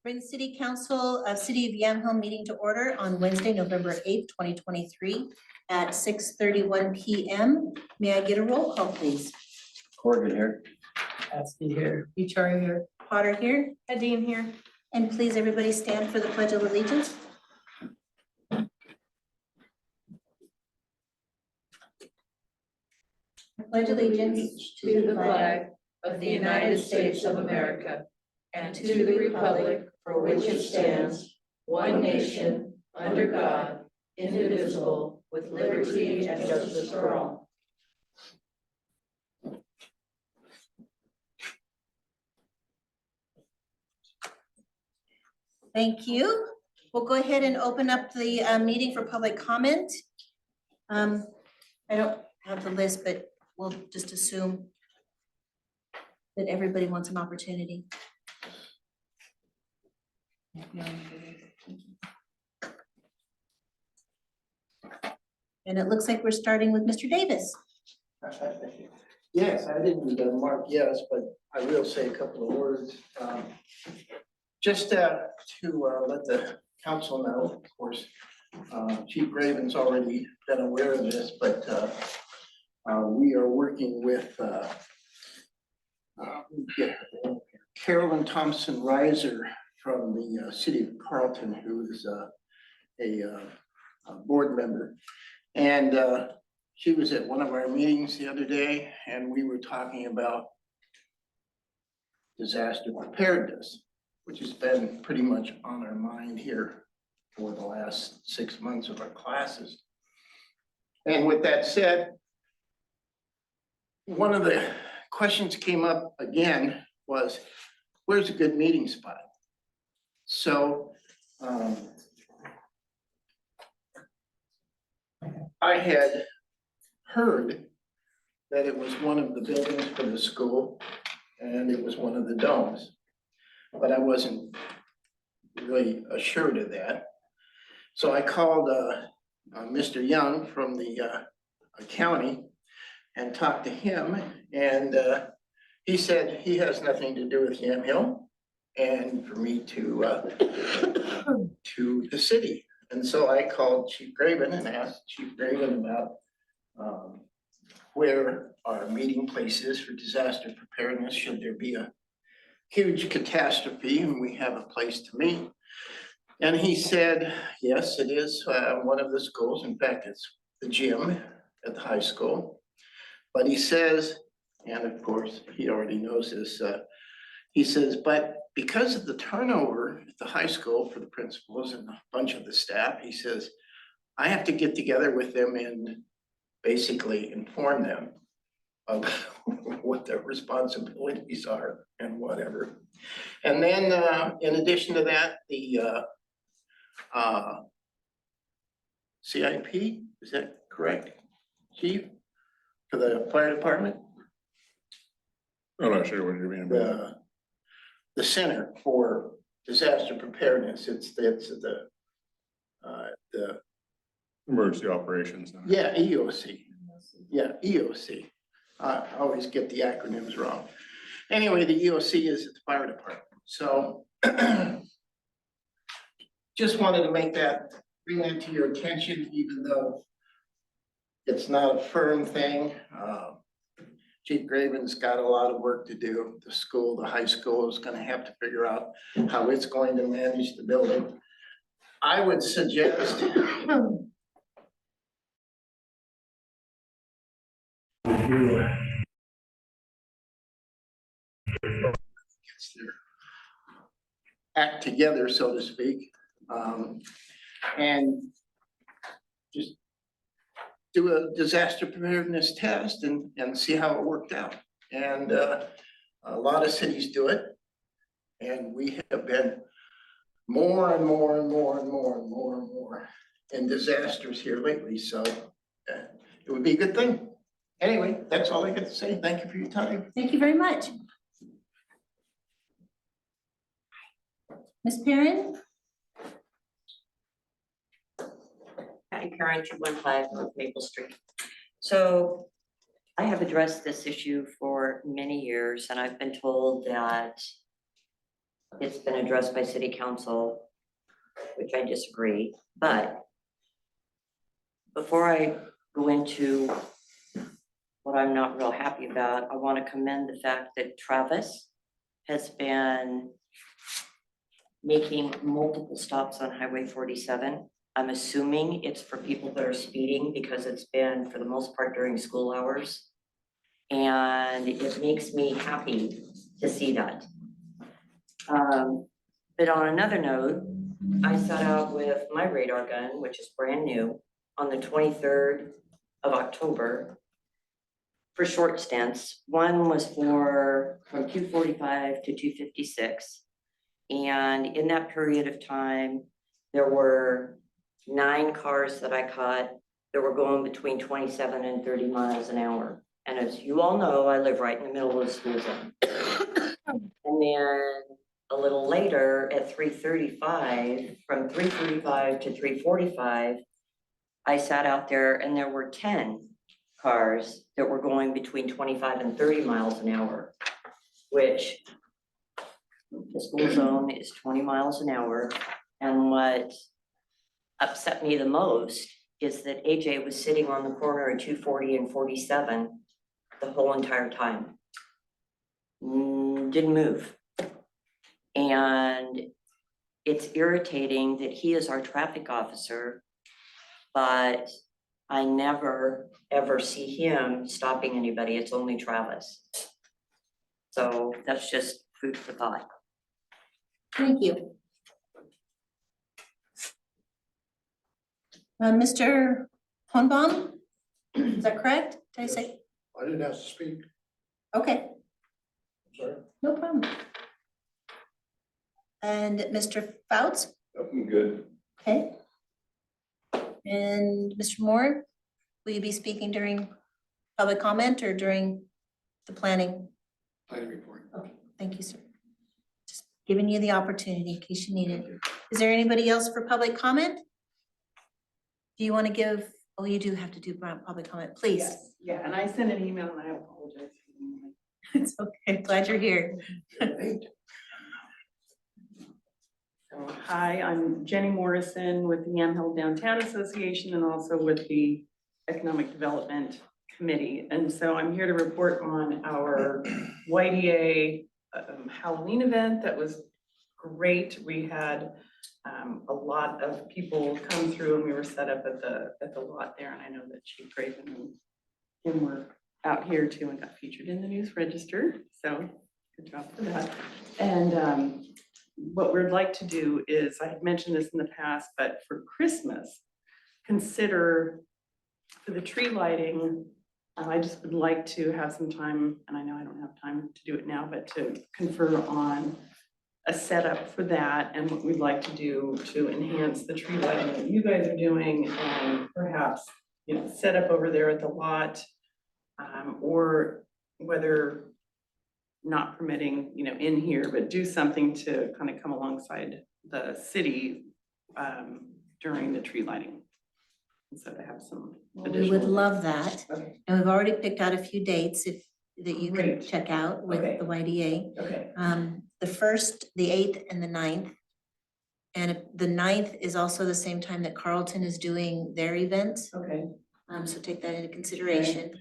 Bring the City Council of City of Yamhill meeting to order on Wednesday, November 8th, 2023 at 6:31 p.m. May I get a roll call, please? Corrigan here. Askey here, Bichara here. Potter here, Adine here. and please everybody stand for the Pledge of Allegiance. I pledge allegiance To the flag of the United States of America and to the republic for which it stands, one nation, under God, indivisible, with liberty and justice for all. Thank you. We'll go ahead and open up the meeting for public comment. I don't have the list, but we'll just assume that everybody wants an opportunity. And it looks like we're starting with Mr. Davis. Yes, I didn't mark yes, but I will say a couple of words. Just to let the council know, of course, Chief Graven's already been aware of this, but we are working with Carolyn Thompson Reiser from the city of Carlton, who is a board member. And she was at one of our meetings the other day, and we were talking about disaster preparedness, which has been pretty much on our mind here for the last 6 months of our classes. And with that said, one of the questions came up again was, where's a good meeting spot? So I had heard that it was one of the buildings for the school and it was one of the domes, but I wasn't really assured of that. So I called Mr. Young from the county and talked to him, and he said he has nothing to do with Yamhill and for me to the city. And so I called Chief Graven and asked Chief Graven about where our meeting place is for disaster preparedness should there be a huge catastrophe and we have a place to meet. And he said, yes, it is one of the schools. In fact, it's the gym at the high school. But he says, and of course, he already knows this, he says, but because of the turnover at the high school for the principals and a bunch of the staff, he says, I have to get together with them and basically inform them of what their responsibilities are and whatever. And then in addition to that, the CIP, is that correct, Chief? For the fire department? I'm not sure what you mean. The Center for Disaster Preparedness, it's the Emergency Operations Center. yeah, EOC. Yeah, EOC. I always get the acronyms wrong. Anyway, the EOC is at the fire department. So just wanted to bring that to your attention, even though it's not a firm thing. Chief Graven's got a lot of work to do. The school, the high school is going to have to figure out how it's going to manage the building. I would suggest act together, so to speak, and just do a disaster preparedness test and see how it worked out. And a lot of cities do it, and we have been more and more and more and more and more and more in disasters here lately. So it would be a good thing. Anyway, that's all I got to say. Thank you for your time. Thank you very much. Ms. Perrin? Patty Curran, 215 North Maple Street. So I have addressed this issue for many years, and I've been told that It's been addressed by city council, which I disagree, but before I go into what I'm not real happy about, I want to commend the fact that Travis has been making multiple stops on Highway 47. I'm assuming it's for people that are speeding because it's been for the most part during school hours. And it makes me happy to see that. But on another note, I set out with my radar gun, which is brand new, on the 23rd of October for short stints. One was from 245 to 256. And in that period of time, there were 9 cars that I caught that were going between 27 and 30 miles an hour. And as you all know, I live right in the middle of the school zone. And then a little later at 3:35, from 3:35 to 3:45, I sat out there and there were 10 cars that were going between 25 and 30 miles an hour, which the school zone is 20 miles an hour. And what upset me the most is that AJ was sitting on the corner of 240 and 47 the whole entire time. Didn't move. And it's irritating that he is our traffic officer, but I never, ever see him stopping anybody. It's only Travis. So that's just food for thought. Thank you. Mr. Honbaum, is that correct? Did I say? I didn't have to speak, Okay, I'm sorry. no problem. And Mr. Fouts, I'm good. okay. And Mr. Moore, will you be speaking during public comment or during the planning? Planning report. Okay, thank you, sir. Just giving you the opportunity in case you need it. Is there anybody else for public comment? Do you want to give, oh, you do have to do public comment, please. Yes, yeah, and I sent an email and I apologize. It's okay, glad you're here. So, hi, I'm Jenny Morrison with the Yamhill Downtown Association and also with the Economic Development Committee. And so I'm here to report on our YDA Halloween event that was great. We had a lot of people come through and we were set up at the lot there. And I know that Chief Craven and Kim were out here too and got featured in the News Register. So good job for that. And what we'd like to do is, I had mentioned this in the past, but for Christmas, consider for the tree lighting, I just would like to have some time, and I know I don't have time to do it now, but to confer on a setup for that and what we'd like to do to enhance the tree lighting that you guys are doing, and perhaps, you know, set up over there at the lot, or whether not permitting, you know, in here, but do something to kind of come alongside the city during the tree lighting. And so to have some We additional. would love that. Okay, And we've already picked out a few dates that you can Great. check out with Okay. the YDA. okay, The 1st, the 8th, and the 9th. And the 9th is also the same time that Carlton is doing their events. okay, So take that into consideration.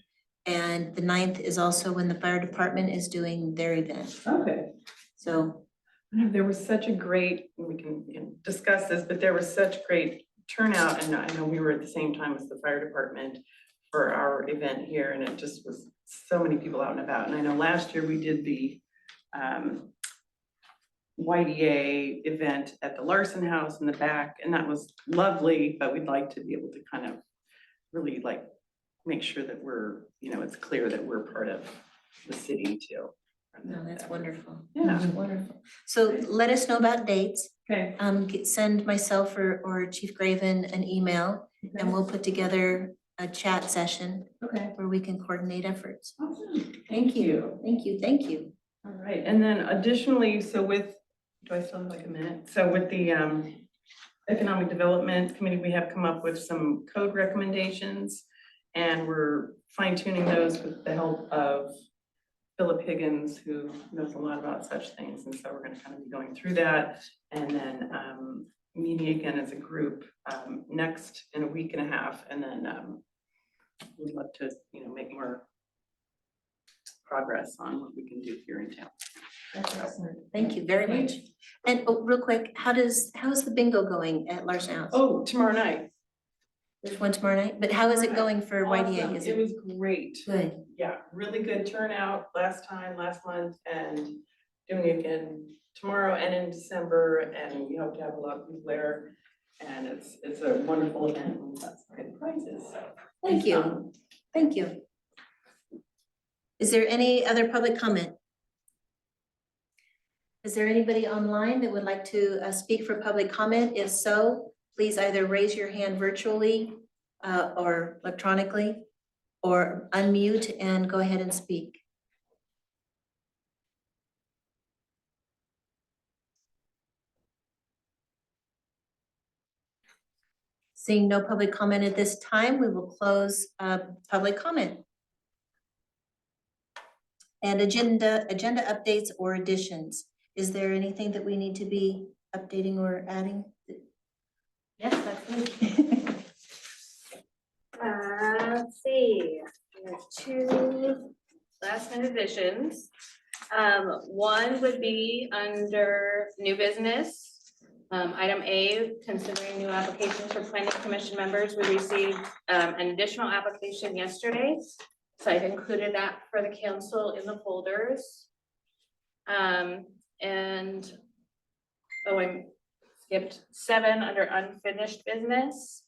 And the 9th is also when the fire department is doing their event. okay. So, There was such a great, we can, you know, discuss this, but there was such great turnout, and I know we were at the same time as the fire department for our event here, and it just was so many people out and about. And I know last year we did the YDA event at the Larson House in the back, and that was lovely, but we'd like to be able to kind of really like make sure that we're, you know, it's clear that we're part of the city too. no, that's wonderful. Yeah. That's wonderful. So let us know about dates. Okay. Send myself or Chief Graven an email and we'll put together a chat session Okay. where we can coordinate efforts. Awesome. Thank you, thank you, thank you. All right, and then additionally, so with, do I still have like a minute? So with the Economic Development Committee, we have come up with some code recommendations, and we're fine tuning those with the help of Philip Higgins, who knows a lot about such things, and so we're gonna kind of be going through that. And then meeting again as a group next in a week and a half, and then we'd love to, make more progress on what we can do here in town. That's excellent. Thank you very much. And real quick, how's the bingo going at Larson House? Oh, tomorrow night. There's one tomorrow night, but how is it going for YDA? Awesome. Is It it was great. good? Yeah, really good turnout last month, and doing it again tomorrow and in December, and we hope to have a lot of people there. And it's a wonderful event, and we've got some good prizes, so. Thank you. Thank you. Is there any other public comment? Is there anybody online that would like to speak for public comment? If so, please either raise your hand virtually or electronically, or unmute and go ahead and speak. Seeing no public comment at this time, we will close public comment. And agenda updates or additions. Is there anything that we need to be updating or adding? Yes, that's me. Let's see, there's 2 last minute additions. One would be under new business. Item A, considering new applications for planning commission members. We received an additional application yesterday. So I've included that for the council in the folders. I skipped 7 under unfinished business.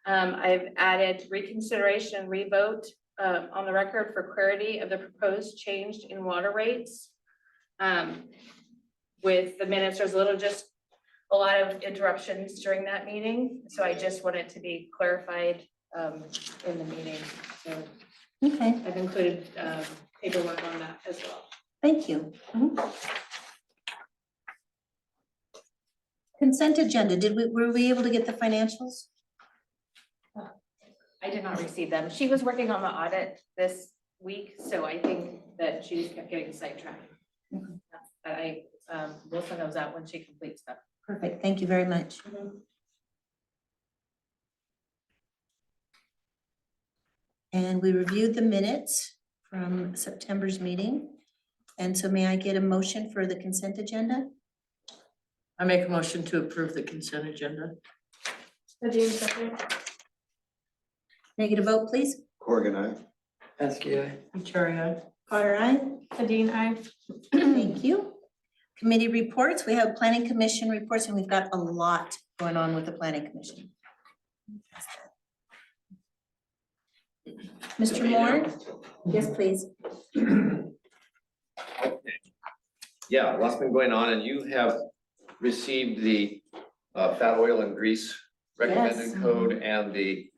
I've added reconsideration and revote on the record for clarity of the proposed change in water rates. With the minutes, there's a lot of interruptions during that meeting. So I just want it to be clarified in the meeting. So Okay, I've included paperwork on that as well. thank you. Consent agenda, were we able to get the financials? I did not receive them. She was working on the audit this week, so I think that she just kept getting sidetracked. I will send those out when she completes them. Perfect, thank you very much. And we reviewed the minutes from September's meeting. And so may I get a motion for the consent agenda? I make a motion to approve the consent agenda. Negative vote, please. Corrigan, aye. Victoria. Carter, aye. Nadine, aye. Thank you. Committee reports, we have planning commission reports, and we've got a lot going on with the planning commission. Mr. Moore? Yes, please. Yeah, lots been going on, and you have received the fat oil and grease recommended Yes. code and the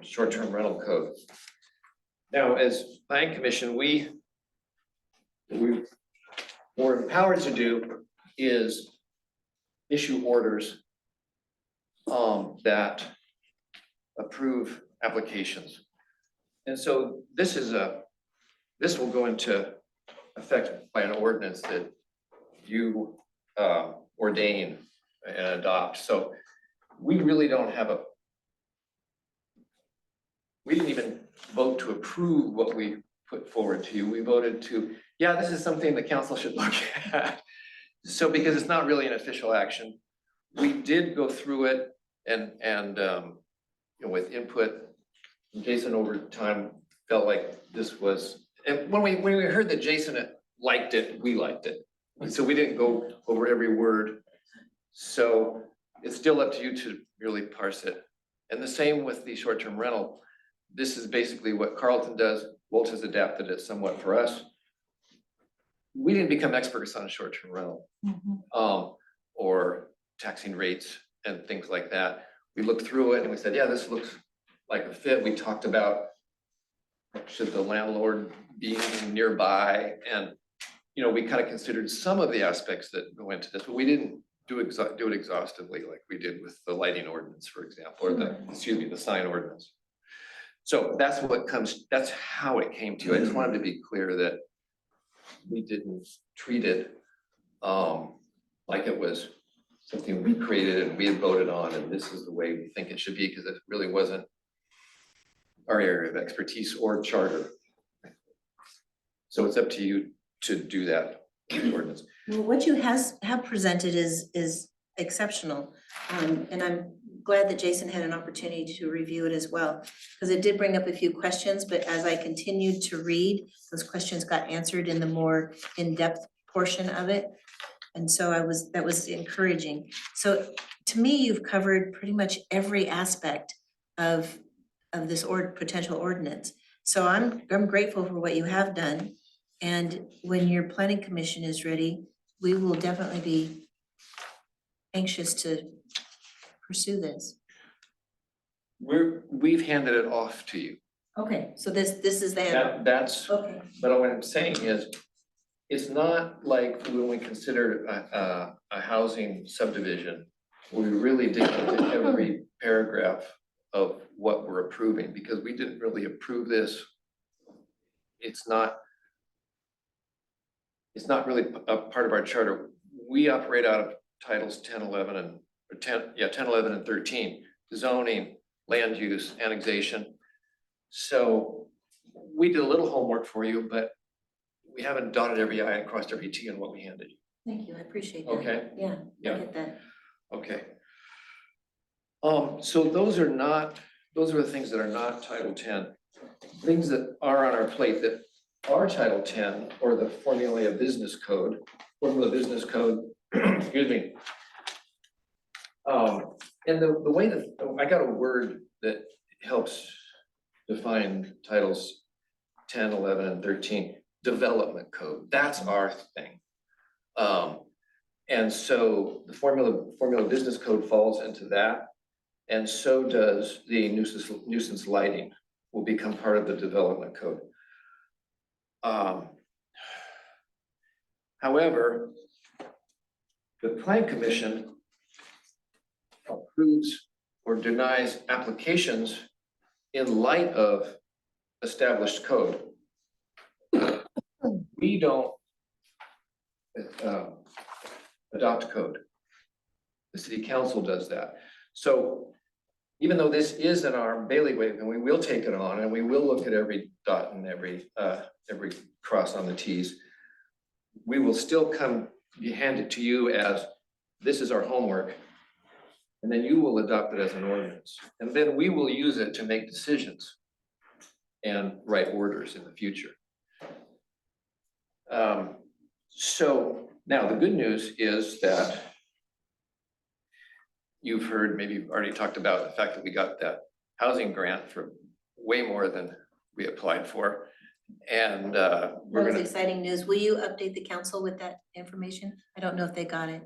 short-term rental code. Now, as planning commission, what we're empowered to do is issue orders that approve applications. And so this will go into effect by an ordinance that you ordain and adopt. So we really don't have we didn't even vote to approve what we put forward to you. We voted to, yeah, this is something the council should look at. So because it's not really an official action, we did go through it and with input. Jason over time felt like this was, and when we heard that Jason liked it, we liked it. So we didn't go over every word. So it's still up to you to really parse it. And the same with the short-term rental. This is basically what Carlton does. Wolt has adapted it somewhat for us. We didn't become experts on short-term rental or taxing rates and things like that. We looked through it and we said, yeah, this looks like a fit. We talked about should the landlord be nearby, and we kind of considered some of the aspects that go into this, but we didn't do it exhaustively like we did with the lighting ordinance, for example, or the sign ordinance. So that's how it came to. I just wanted to be clear that we didn't treat it like it was something we created and we had voted on, and this is the way we think it should be, because it really wasn't our area of expertise or charter. So it's up to you to do that in the ordinance. Well, what you have presented is exceptional. And I'm glad that Jason had an opportunity to review it as well, because it did bring up a few questions, but as I continued to read, those questions got answered in the more in-depth portion of it. And so that was encouraging. So to me, you've covered pretty much every aspect of this potential ordinance. So I'm grateful for what you have done. And when your planning commission is ready, we will definitely be anxious to pursue this. We've handed it off to you. Okay, so this is the. That's, Okay. but what I'm saying is, it's not like when we consider a housing subdivision, we really dig into every paragraph of what we're approving, because we didn't really approve this. It's not really a part of our charter. We operate out of titles 10, 11, and 10, 11, and 13, zoning, land use, annexation. So we did a little homework for you, but we haven't dotted every I and crossed every T in what we handed you. Thank you, I appreciate that. Okay. Yeah, I Yeah. get that. Okay. So those are the things that are not Title 10. Things that are on our plate that are Title 10, or the Formula Business Code, excuse me. And the way that, I got a word that helps define titles 10, 11, and 13, development code, that's our thing. And so the Formula Business Code falls into that, and so does the nuisance lighting will become part of the development code. However, the Plan Commission approves or denies applications in light of established code. We don't adopt code. The city council does that. So even though this is in our bailiwick, and we will take it on, and we will look at every dot and every cross on the T's, we will still hand it to you as, this is our homework, and then you will adopt it as an ordinance. And then we will use it to make decisions and write orders in the future. So now the good news is that you've heard, maybe you've already talked about the fact that we got that housing grant for way more than we applied for. And That we're was gonna, exciting news. Will you update the council with that information? I don't know if they got it.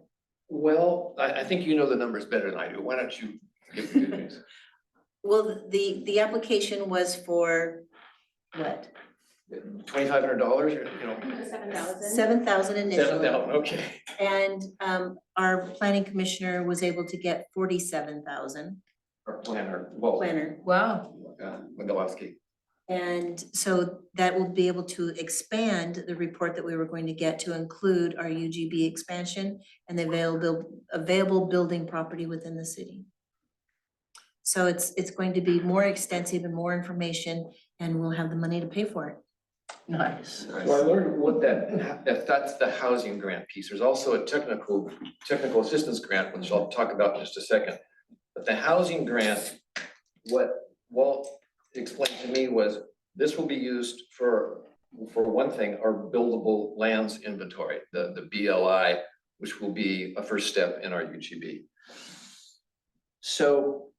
well, I think you know the numbers better than I do. Why don't you give the good news? Well, the application was for what? $2,500, or, you know, 7,000. 7,000 initially. 7,000, okay. And our planning commissioner was able to get 47,000 Our planner, well, planner. Wow. Migalowski. And so that will be able to expand the report that we were going to get to include our UGB expansion and the available building property within the city. So it's going to be more extensive and more information, and we'll have the money to pay for it. Nice. So I learned what that's the housing grant piece. There's also a technical assistance grant, which I'll talk about in just a second. But the housing grant, what Walt explained to me was, this will be used for one thing, our buildable lands inventory, the BLI, which will be a first step in our UGB. So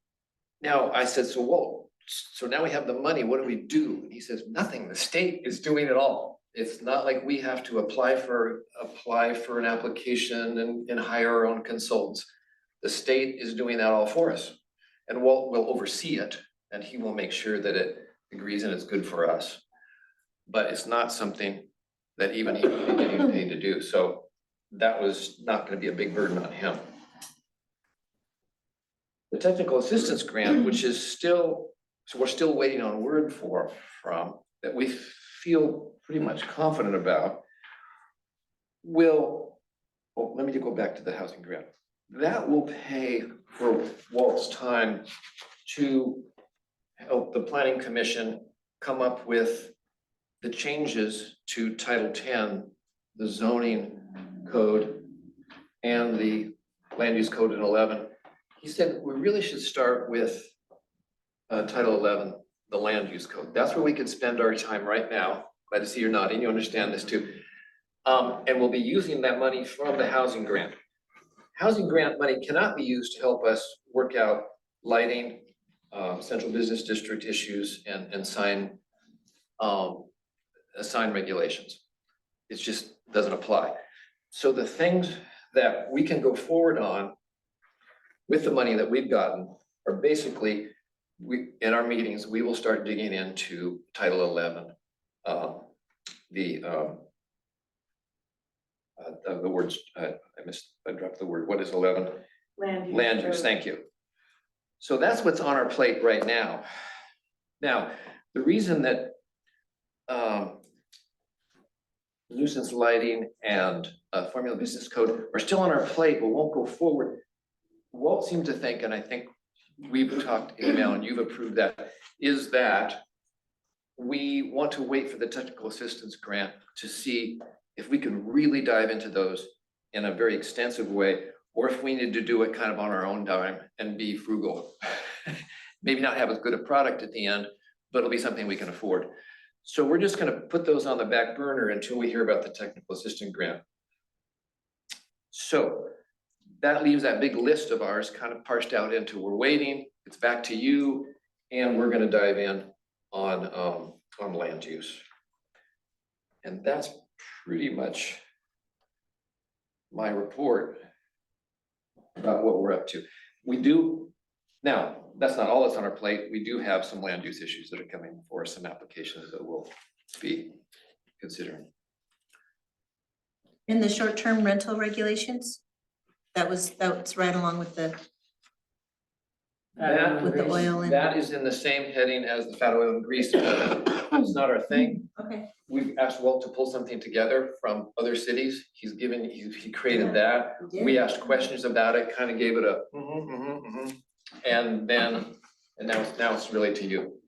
now I said, so Walt, so now we have the money, what do we do? And he says, nothing, the state is doing it all. It's not like we have to apply for an application and hire our own consultants. The state is doing that all for us. And Walt will oversee it, and he will make sure that it agrees and it's good for us. But it's not something that even he would be getting paid to do. So that was not gonna be a big burden on him. The technical assistance grant, which is still, so we're still waiting on word from, that we feel pretty much confident about, will, well, let me go back to the housing grant. That will pay for Walt's time to help the planning commission come up with the changes to Title 10, the zoning code, and the land use code in 11. He said we really should start with Title 11, the land use code. That's where we could spend our time right now. Glad to see you're nodding, you understand this too. And we'll be using that money from the housing grant. Housing grant money cannot be used to help us work out lighting, central business district issues and sign regulations. It just doesn't apply. So the things that we can go forward on with the money that we've gotten are basically, in our meetings, we will start digging into Title 11. The words, I dropped the word, what is 11? Land use, thank you. So that's what's on our plate right now. Now, the reason that nuisance lighting and formula business code are still on our plate but won't go forward, Walt seemed to think, and I think we've talked email and you've approved that, is that we want to wait for the technical assistance grant to see if we can really dive into those in a very extensive way, or if we need to do it kind of on our own dime and be frugal. Maybe not have as good a product at the end, but it'll be something we can afford. So we're just gonna put those on the back burner until we hear about the technical assistance grant. So that leaves that big list of ours kind of parsed out into we're waiting, it's back to you, and we're gonna dive in on land use. And that's pretty much my report about what we're up to. We do, now, that's not all that's on our plate. We do have some land use issues that are coming before us, some applications that we'll be considering. In the short-term rental regulations, that's right along with the oil and. That is in the same heading as the fat oil and grease. It's not our thing. Okay, We've asked Walt to pull something together from other cities. He created that. we We did. asked questions about it, kind of gave it a and now it's really to you.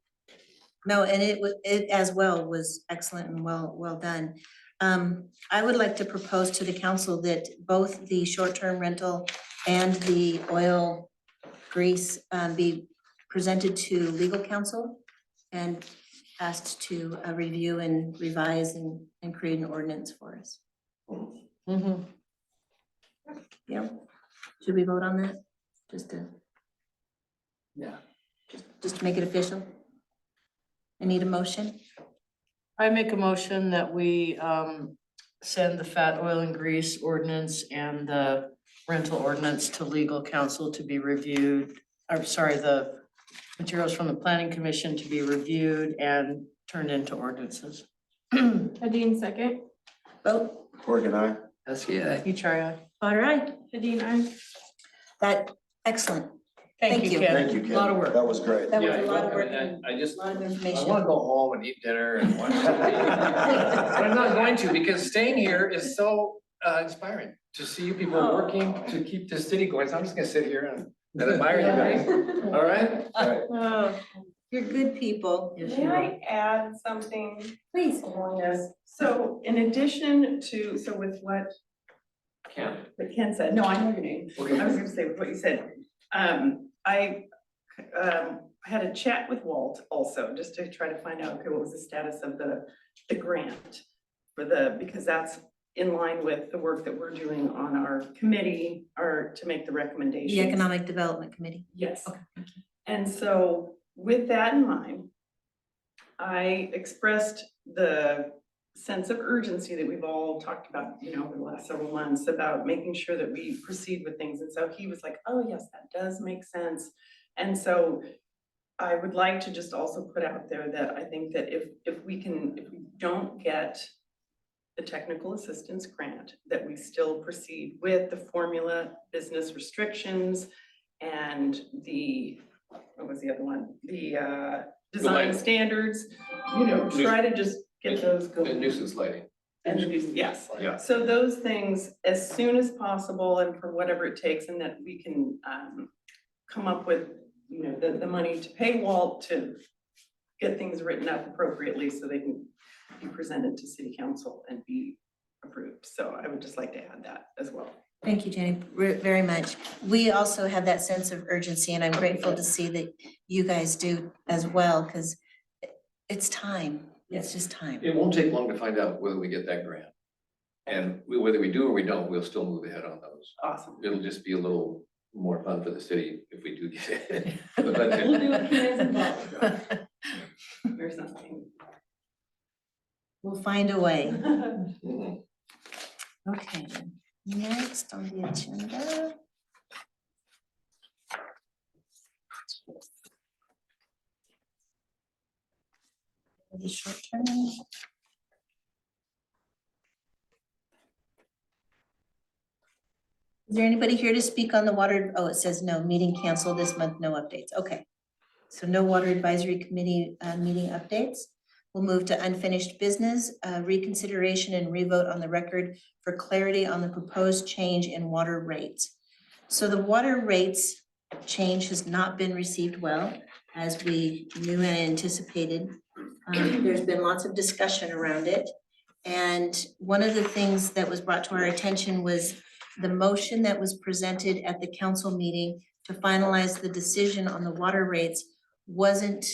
No, and it as well was excellent and well done. I would like to propose to the council that both the short-term rental and the oil grease be presented to legal counsel and asked to review and revise and create an ordinance for us. Mhm. Yeah, should we vote on that? Yeah. Just to make it official? I need a motion. I make a motion that we send the fat oil and grease ordinance and the rental ordinance to legal counsel to be reviewed. I'm sorry, the materials from the planning commission to be reviewed and turned into ordinances. Adine, second. Vote. Corrigan, aye. You try. All right, Adine, aye. that, excellent. Thank you, Ken. Thank you, Ken. A lot of work. That was great. That was Yeah, a you're lot of welcome. work And and I just, a lot of I information. wanna go home and eat dinner and watch TV. But I'm not going to, because staying here is so inspiring to see people working to keep this city going. So I'm just gonna sit here and admire you guys. All right? Oh, you're good people. Yes, May you are. I add something Please. along this? So in addition to, so with what Ken. Ken said, no, I know your name. Okay. I was gonna say with what you said. I had a chat with Walt also, just to try to find out, okay, what was the status of the grant for because that's in line with the work that we're doing on our committee, or to make the recommendations. The Economic Development Committee. Yes. Okay, thank you. And so with that in mind, I expressed the sense of urgency that we've all talked about, over the last several months about making sure that we proceed with things. And so he was like, oh, yes, that does make sense. And so I would like to just also put out there that I think that if we don't get the technical assistance grant, that we still proceed with the formula business restrictions and what was the other one? The design lighting. standards, try to just get those The going. nuisance lighting. Yes. Yeah. So those things, as soon as possible and for whatever it takes, and that we can come up with, you know, the money to pay Walt to get things written up appropriately so they can be presented to city council and be approved. So I would just like to add that as well. Thank you, Jenny, very much. We also have that sense of urgency, and I'm grateful to see that you guys do as well, because it's time. It's just time. It won't take long to find out whether we get that grant. And whether we do or we don't, we'll still move ahead on those. Awesome. It'll just be a little more fun for the city if we do get it. We'll do a cans and bottles or something. We'll find a way. Mhm. Okay, next on the agenda. The short term. Is there anybody here to speak on the water? Oh, it says no, meeting canceled this month, no updates. Okay. So no water advisory committee meeting updates. We'll move to unfinished business, reconsideration and revote on the record for clarity on the proposed change in water rates. So the water rates change has not been received well, as we knew and anticipated. There's been lots of discussion around it. And one of the things that was brought to our attention was the motion that was presented at the council meeting to finalize the decision on the water rates wasn't,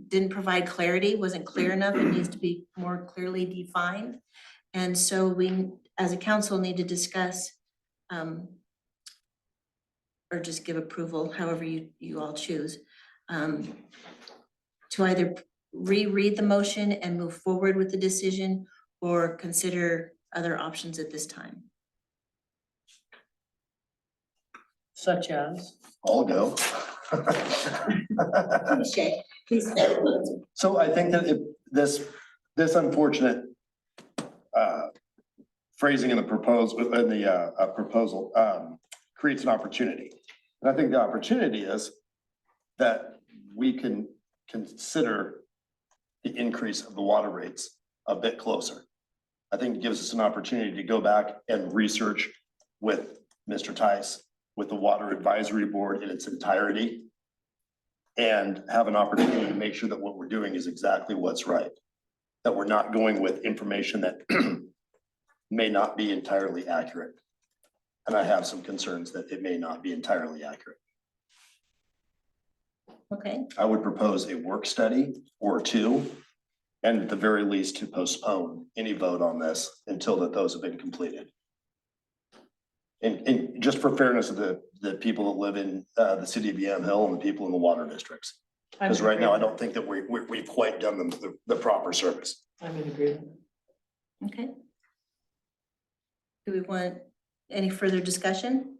didn't provide clarity, wasn't clear enough. It needs to be more clearly defined. And so we, as a council, need to discuss or just give approval, however you all choose, to either reread the motion and move forward with the decision or consider other options at this time. Such as? I'll go. Shay, please. So I think that this unfortunate phrasing in the proposal creates an opportunity. And I think the opportunity is that we can consider the increase of the water rates a bit closer. I think it gives us an opportunity to go back and research with Mr. Tice, with the Water Advisory Board in its entirety, and have an opportunity to make sure that what we're doing is exactly what's right. That we're not going with information that may not be entirely accurate. And I have some concerns that it may not be entirely accurate. Okay, I would propose a work study or two, and at the very least to postpone any vote on this until those have been completed. And just for fairness of the people that live in the city of Yamhill and the people in the water districts. Because right now, I don't think that we've quite done them the proper service. I'm in agreement. okay. Do we want any further discussion?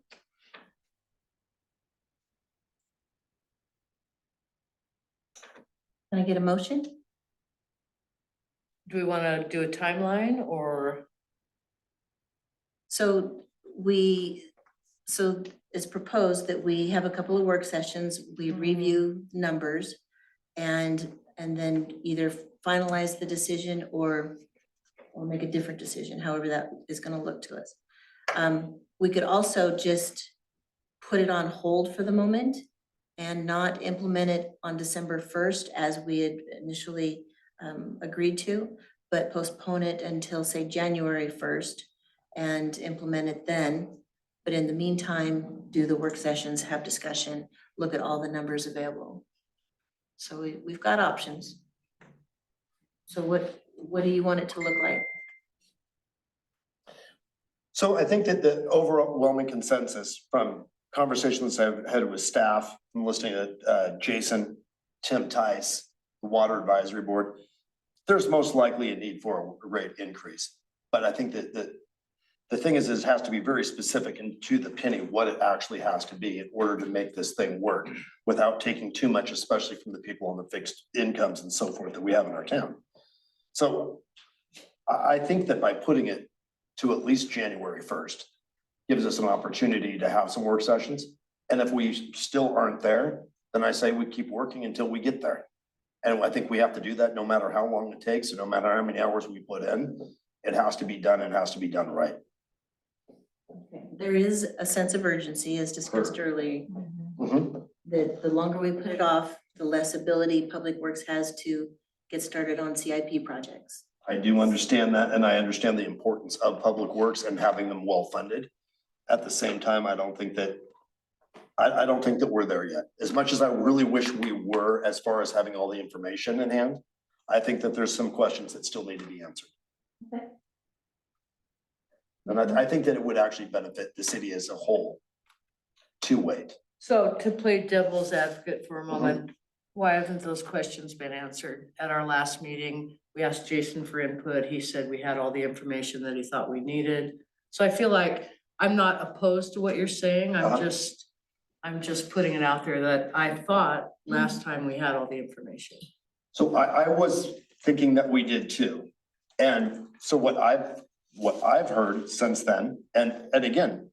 Can I get a motion? Do we want to do a timeline or? So it's proposed that we have a couple of work sessions, we review numbers and then either finalize the decision or make a different decision, however that is gonna look to us. We could also just put it on hold for the moment and not implement it on December 1st as we had initially agreed to, but postpone it until, say, January 1st and implement it then. But in the meantime, do the work sessions, have discussion, look at all the numbers available. So we've got options. So what do you want it to look like? So I think that the overwhelming consensus from conversations I've had with staff, from listening to Jason, Tim Tice, the Water Advisory Board, there's most likely a need for a rate increase. But I think that the thing is it has to be very specific and to the penny what it actually has to be in order to make this thing work without taking too much, especially from the people on the fixed incomes and so forth that we have in our town. So I think that by putting it to at least January 1st gives us an opportunity to have some work sessions. And if we still aren't there, then I say we keep working until we get there. And I think we have to do that no matter how long it takes and no matter how many hours we put in. it has to be done and has to be done right. There is a sense of urgency, as discussed earlier, Mhm. that the longer we put it off, the less ability Public Works has to get started on CIP projects. I do understand that, and I understand the importance of public works and having them well-funded. At the same time, I don't think that, I don't think that we're there yet. As much as I really wish we were, as far as having all the information in hand, I think that there's some questions that still need to be answered. Okay. And I think that it would actually benefit the city as a whole to wait. So to play devil's advocate for a moment, why haven't those questions been answered? At our last meeting, we asked Jason for input. He said we had all the information that he thought we needed. So I feel like I'm not opposed to what you're saying. I'm just putting it out there that I thought last time we had all the information. So I was thinking that we did too. And so what I've heard since then, and again,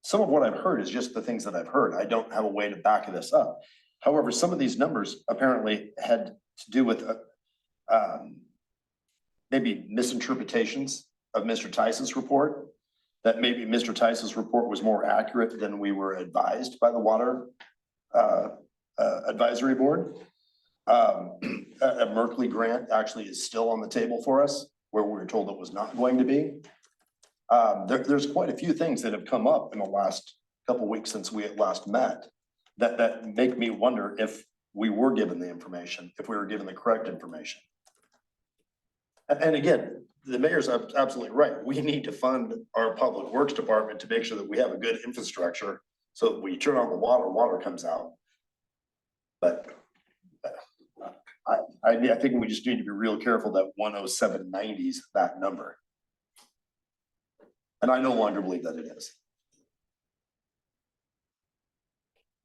some of what I've heard is just the things that I've heard. I don't have a way to back this up. However, some of these numbers apparently had to do with maybe misinterpretations of Mr. Tice's report. That maybe Mr. Tice's report was more accurate than we were advised by the Water Advisory Board. A Merkley grant actually is still on the table for us, where we were told it was not going to be. There's quite a few things that have come up in the last couple of weeks since we had last met that make me wonder if we were given the information, if we were given the correct information. And again, the mayor's absolutely right. We need to fund our public works department to make sure that we have a good infrastructure. So that we turn on the water comes out. But I think we just need to be real careful that 10790 is that number. And I no longer believe that it is.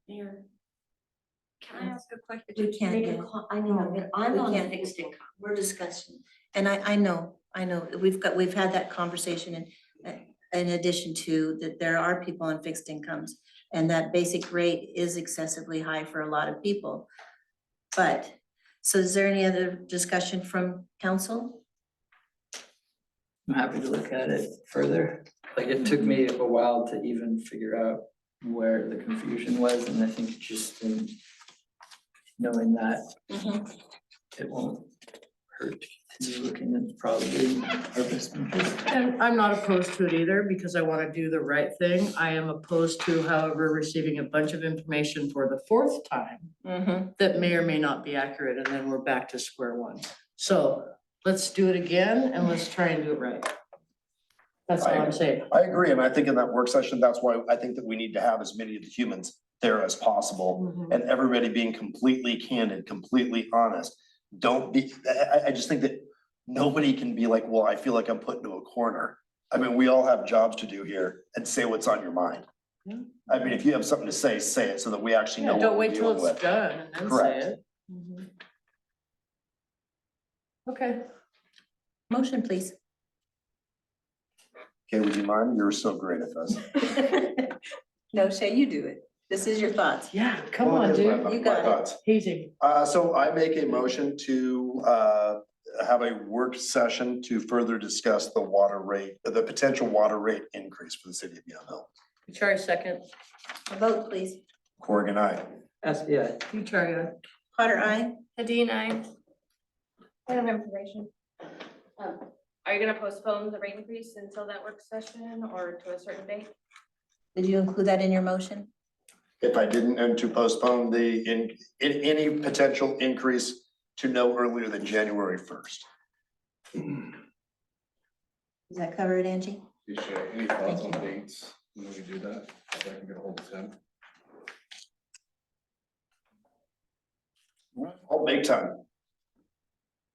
Mayor, can I ask a question? We can't Make a yet. co- I know, but I'm We on can't. fixed income. We're discussing, and I know, we've had that conversation in addition to that there are people on fixed incomes. And that basic rate is excessively high for a lot of people. But, so is there any other discussion from council? I'm happy to look at it further. Like, it took me a while to even figure out where the confusion was, and I think just in knowing that it won't hurt to continue looking at probably our best interest. And I'm not opposed to it either because I want to do the right thing. I am opposed to, however, receiving a bunch of information for the fourth time that may or may not be accurate, and then we're back to square one. So let's do it again and let's try and do it right. That's all I'm saying. I agree, and I think in that work session, that's why I think that we need to have as many of the humans there as possible. And everybody being completely candid, completely honest. Don't be, I just think that nobody can be like, well, I feel like I'm put into a corner. I mean, we all have jobs to do here, and say what's on your mind. Yeah. I mean, if you have something to say it so that we actually know Yeah, what don't we're wait till dealing it's with. done and then say Correct. it. Okay. Motion, please. Okay, would you mind? You're so great at this. No, Shay, you do it. This is your thoughts. Yeah, come Well, on, it is my dude. You got it. thoughts. Easy. So I make a motion to have a work session to further discuss the water rate, the potential water rate increase for the city of Yamhill. Charlie second. A vote, please. Corrigan, I. Yeah, You try it. Potter, aye. Adine, I have information. Are you gonna postpone the rate increase until that work session or to a certain date? Did you include that in your motion? If I didn't, and to postpone the any potential increase to no earlier than January 1st. Does that cover it, Angie? Any thoughts on dates when we do that? So I can get a hold of Tim. I'll make time.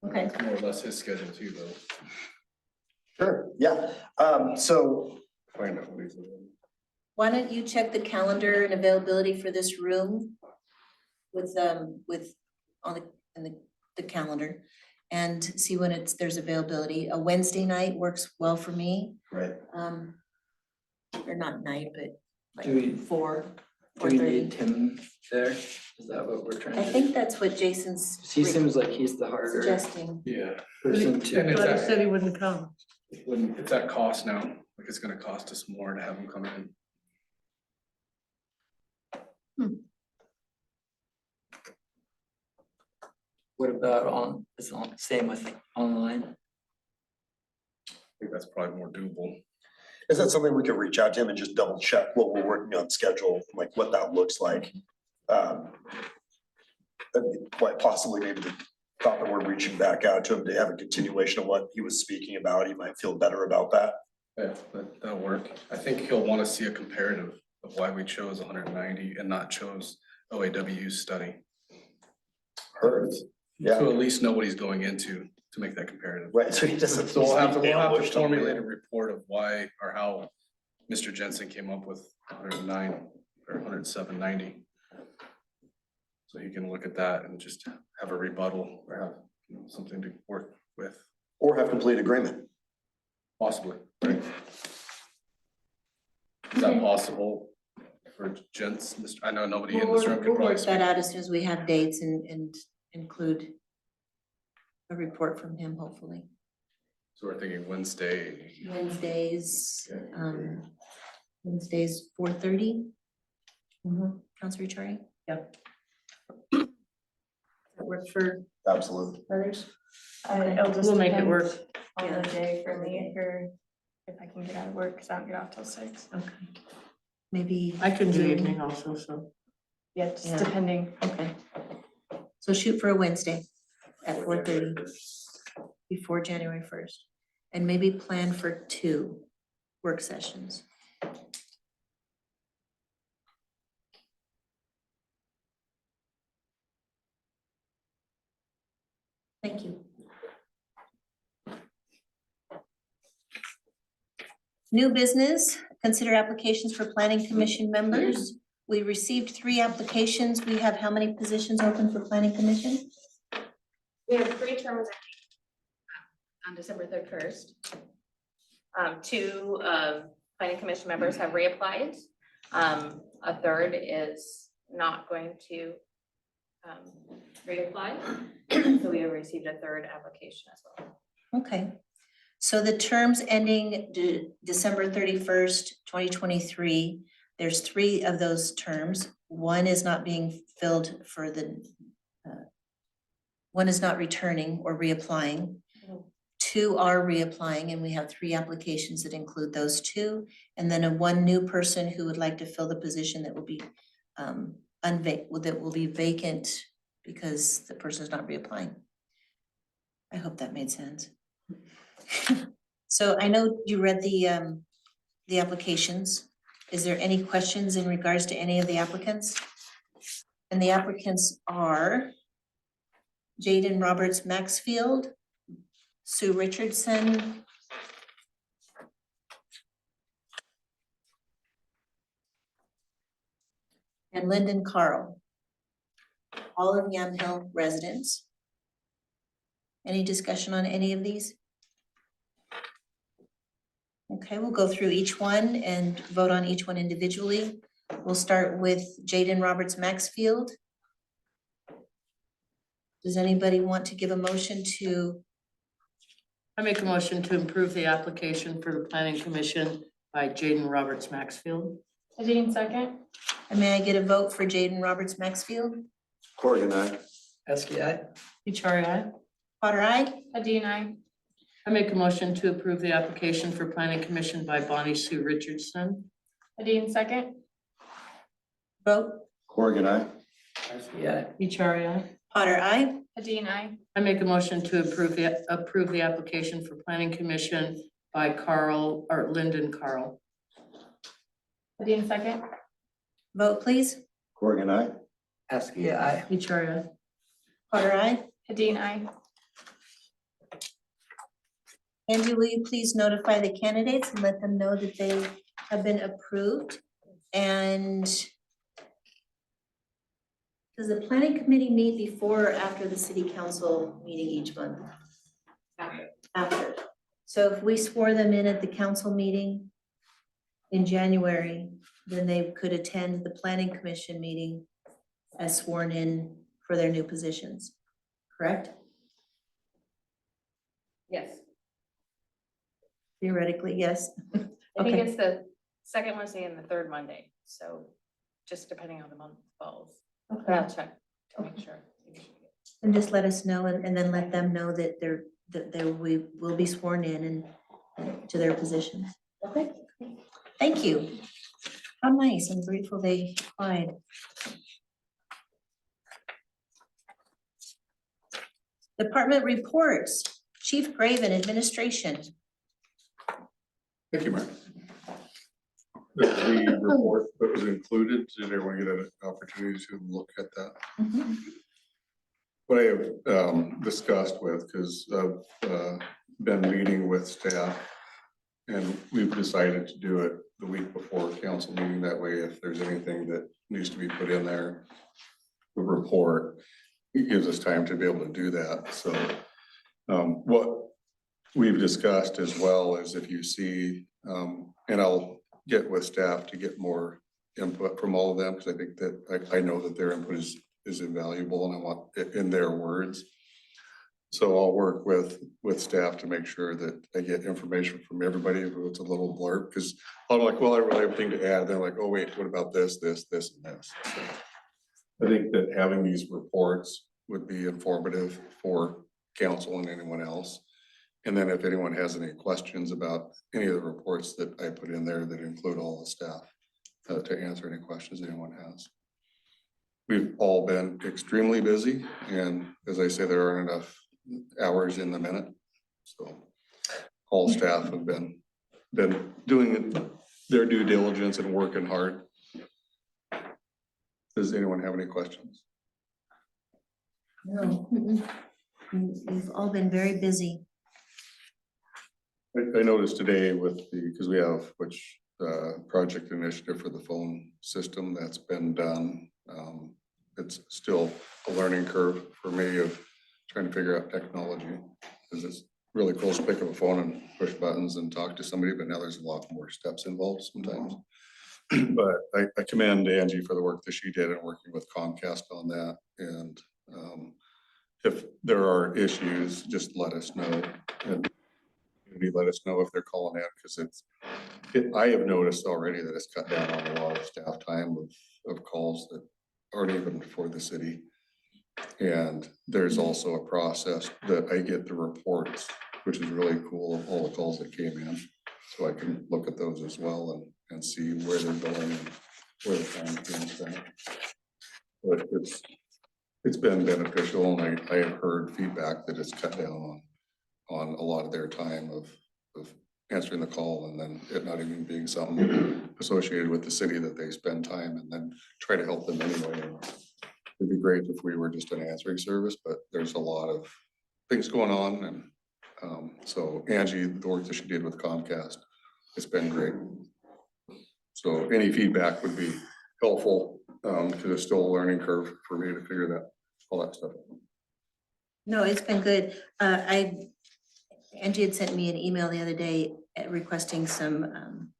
Okay. It's more or less his schedule too, though. Sure, yeah. So Find out what he's doing. Why don't you check the calendar and availability for this room with on the calendar and see when there's availability. A Wednesday night works well for me. right. Or not night, but Do we- like 4, do we 4:30. need Tim there? Is that what we're trying I to do? think that's what Jason's He seems like he's the harder suggesting. Yeah. person And to. it's But he actually- said he wouldn't come. When, it's at cost now, like it's gonna cost us more to have them come in. What about is it same with online? I think that's probably more doable. Is that something we could reach out to him and just double check what we're working on schedule, like what that looks like? Quite possibly maybe the thought that we're reaching back out to him to have a continuation of what he was speaking about. He might feel better about that. Yeah, that'll work. I think he'll want to see a comparative of why we chose 190 and not chose OAW's study. Heard. Yeah, So at least know what he's going into to make that comparative. right. So he doesn't. So we'll have to ambushed him. formulate a report of why or how Mr. Jensen came up with 109 or 107.90. So he can look at that and just have a rebuttal or have, you know, something to work with, Or have complete agreement. possibly, right? Is that possible for gents? I know nobody in this room can We'll probably work speak. that out as soon as we have dates and include a report from him, hopefully. So we're thinking Wednesday. Wednesdays, Okay. Wednesdays, 4:30. Counselor Chari? Yep. Does that work for Absolutely. others? It'll just We'll make it depend work. on Yeah. the day for me, or if I can get out of work, cause I don't get off till 6. Okay. Maybe. I can do June. evening also, so. Yeah, just Yeah. depending. Okay. So shoot for a Wednesday at 4:30 before January 1st. And maybe plan for 2 work sessions. Thank you. New business, consider applications for planning commission members. We received 3 applications. We have how many positions open for planning commission? We have 3 terms on December 31st. 2 planning commission members have reapplied. A third is not going to reapply. So we have received a 3rd application as well. Okay, so the terms ending December 31st, 2023, there's 3 of those terms. One is not being filled for one is not returning or reapplying. 2 are reapplying, and we have 3 applications that include those 2. And then 1 new person who would like to fill the position that will be that will be vacant because the person is not reapplying. I hope that made sense. So I know you read the applications. Is there any questions in regards to any of the applicants? And the applicants are Jaden Roberts Maxfield, Sue Richardson, and Lyndon Carl, all of Yamhill residents. Any discussion on any of these? Okay, we'll go through each one and vote on each one individually. We'll start with Jaden Roberts Maxfield. Does anybody want to give a motion to, I make a motion to approve the application for the planning commission by Jaden Roberts Maxfield. Adine second. and may I get a vote for Jaden Roberts Maxfield? Corrigan, I. SKI? Hichari, aye. Potter, aye. Adine I. I make a motion to approve the application for planning commission by Bonnie Sue Richardson. Adine second. Vote. Corrigan, I. SKI? Hichari, aye. Potter, aye. Adine I. I make a motion to approve the application for planning commission by Lyndon Carl. Adine second. Vote, please. Corrigan, I. SKI? Hichari, aye. Potter, aye. Adine I. Angie, will you please notify the candidates and let them know that they have been approved? And does the planning committee meet before or after the city council meeting each month? After. So if we swore them in at the council meeting in January, then they could attend the planning commission meeting as sworn in for their new positions, correct? Yes. Theoretically, yes. I think Okay. it's the second Wednesday and the third Monday, so just depending on the month falls. But I'll check to make sure. And just let us know and then let them know that they will be sworn in and to their positions. Okay. Thank you. How nice. I'm grateful they applied. Department reports, Chief Graven, Administration. Thank you, Mark. The report that was included, did everyone get an opportunity to look at that? What I have discussed with, because I've been meeting with staff, and we've decided to do it the week before council meeting. That way, if there's anything that needs to be put in there, the report, it gives us time to be able to do that. So what we've discussed as well is if you see, and I'll get with staff to get more input from all of them, because I think that I know that their input is invaluable and I want it in their words. So I'll work with staff to make sure that I get information from everybody if it's a little blurb, because I'm like, well, I really have everything to add. They're like, oh, wait, what about this, this, this, and this? I think that having these reports would be informative for council and anyone else. And then if anyone has any questions about any of the reports that I put in there that include all the staff to answer any questions anyone has. We've all been extremely busy, and as I say, there aren't enough hours in the minute. So all staff have been doing their due diligence and working hard. Does anyone have any questions? No. We've all been very busy. I noticed today with because we have project initiative for the phone system that's been done. It's still a learning curve for me of trying to figure out technology, because it's really cool to pick up a phone and push buttons and talk to somebody, but now there's a lot more steps involved sometimes. But I commend Angie for the work that she did and working with Comcast on that. And if there are issues, just let us know. And let us know if they're calling in, because I have noticed already that it's cut down on a lot of staff time of calls that aren't even for the city. And there's also a process that I get the reports, which is really cool, of all the calls that came in. So I can look at those as well and see where they're going and where the time being spent. But it's been beneficial, and I have heard feedback that it's cut down on a lot of their time of answering the call, and then it not even being something associated with the city that they spend time and then try to help them anyway. It'd be great if we were just an answering service, but there's a lot of things going on. And so Angie, the work that she did with Comcast, it's been great. So any feedback would be helpful, because it's still a learning curve for me to figure all that stuff out. No, it's been good. Angie had sent me an email the other day requesting some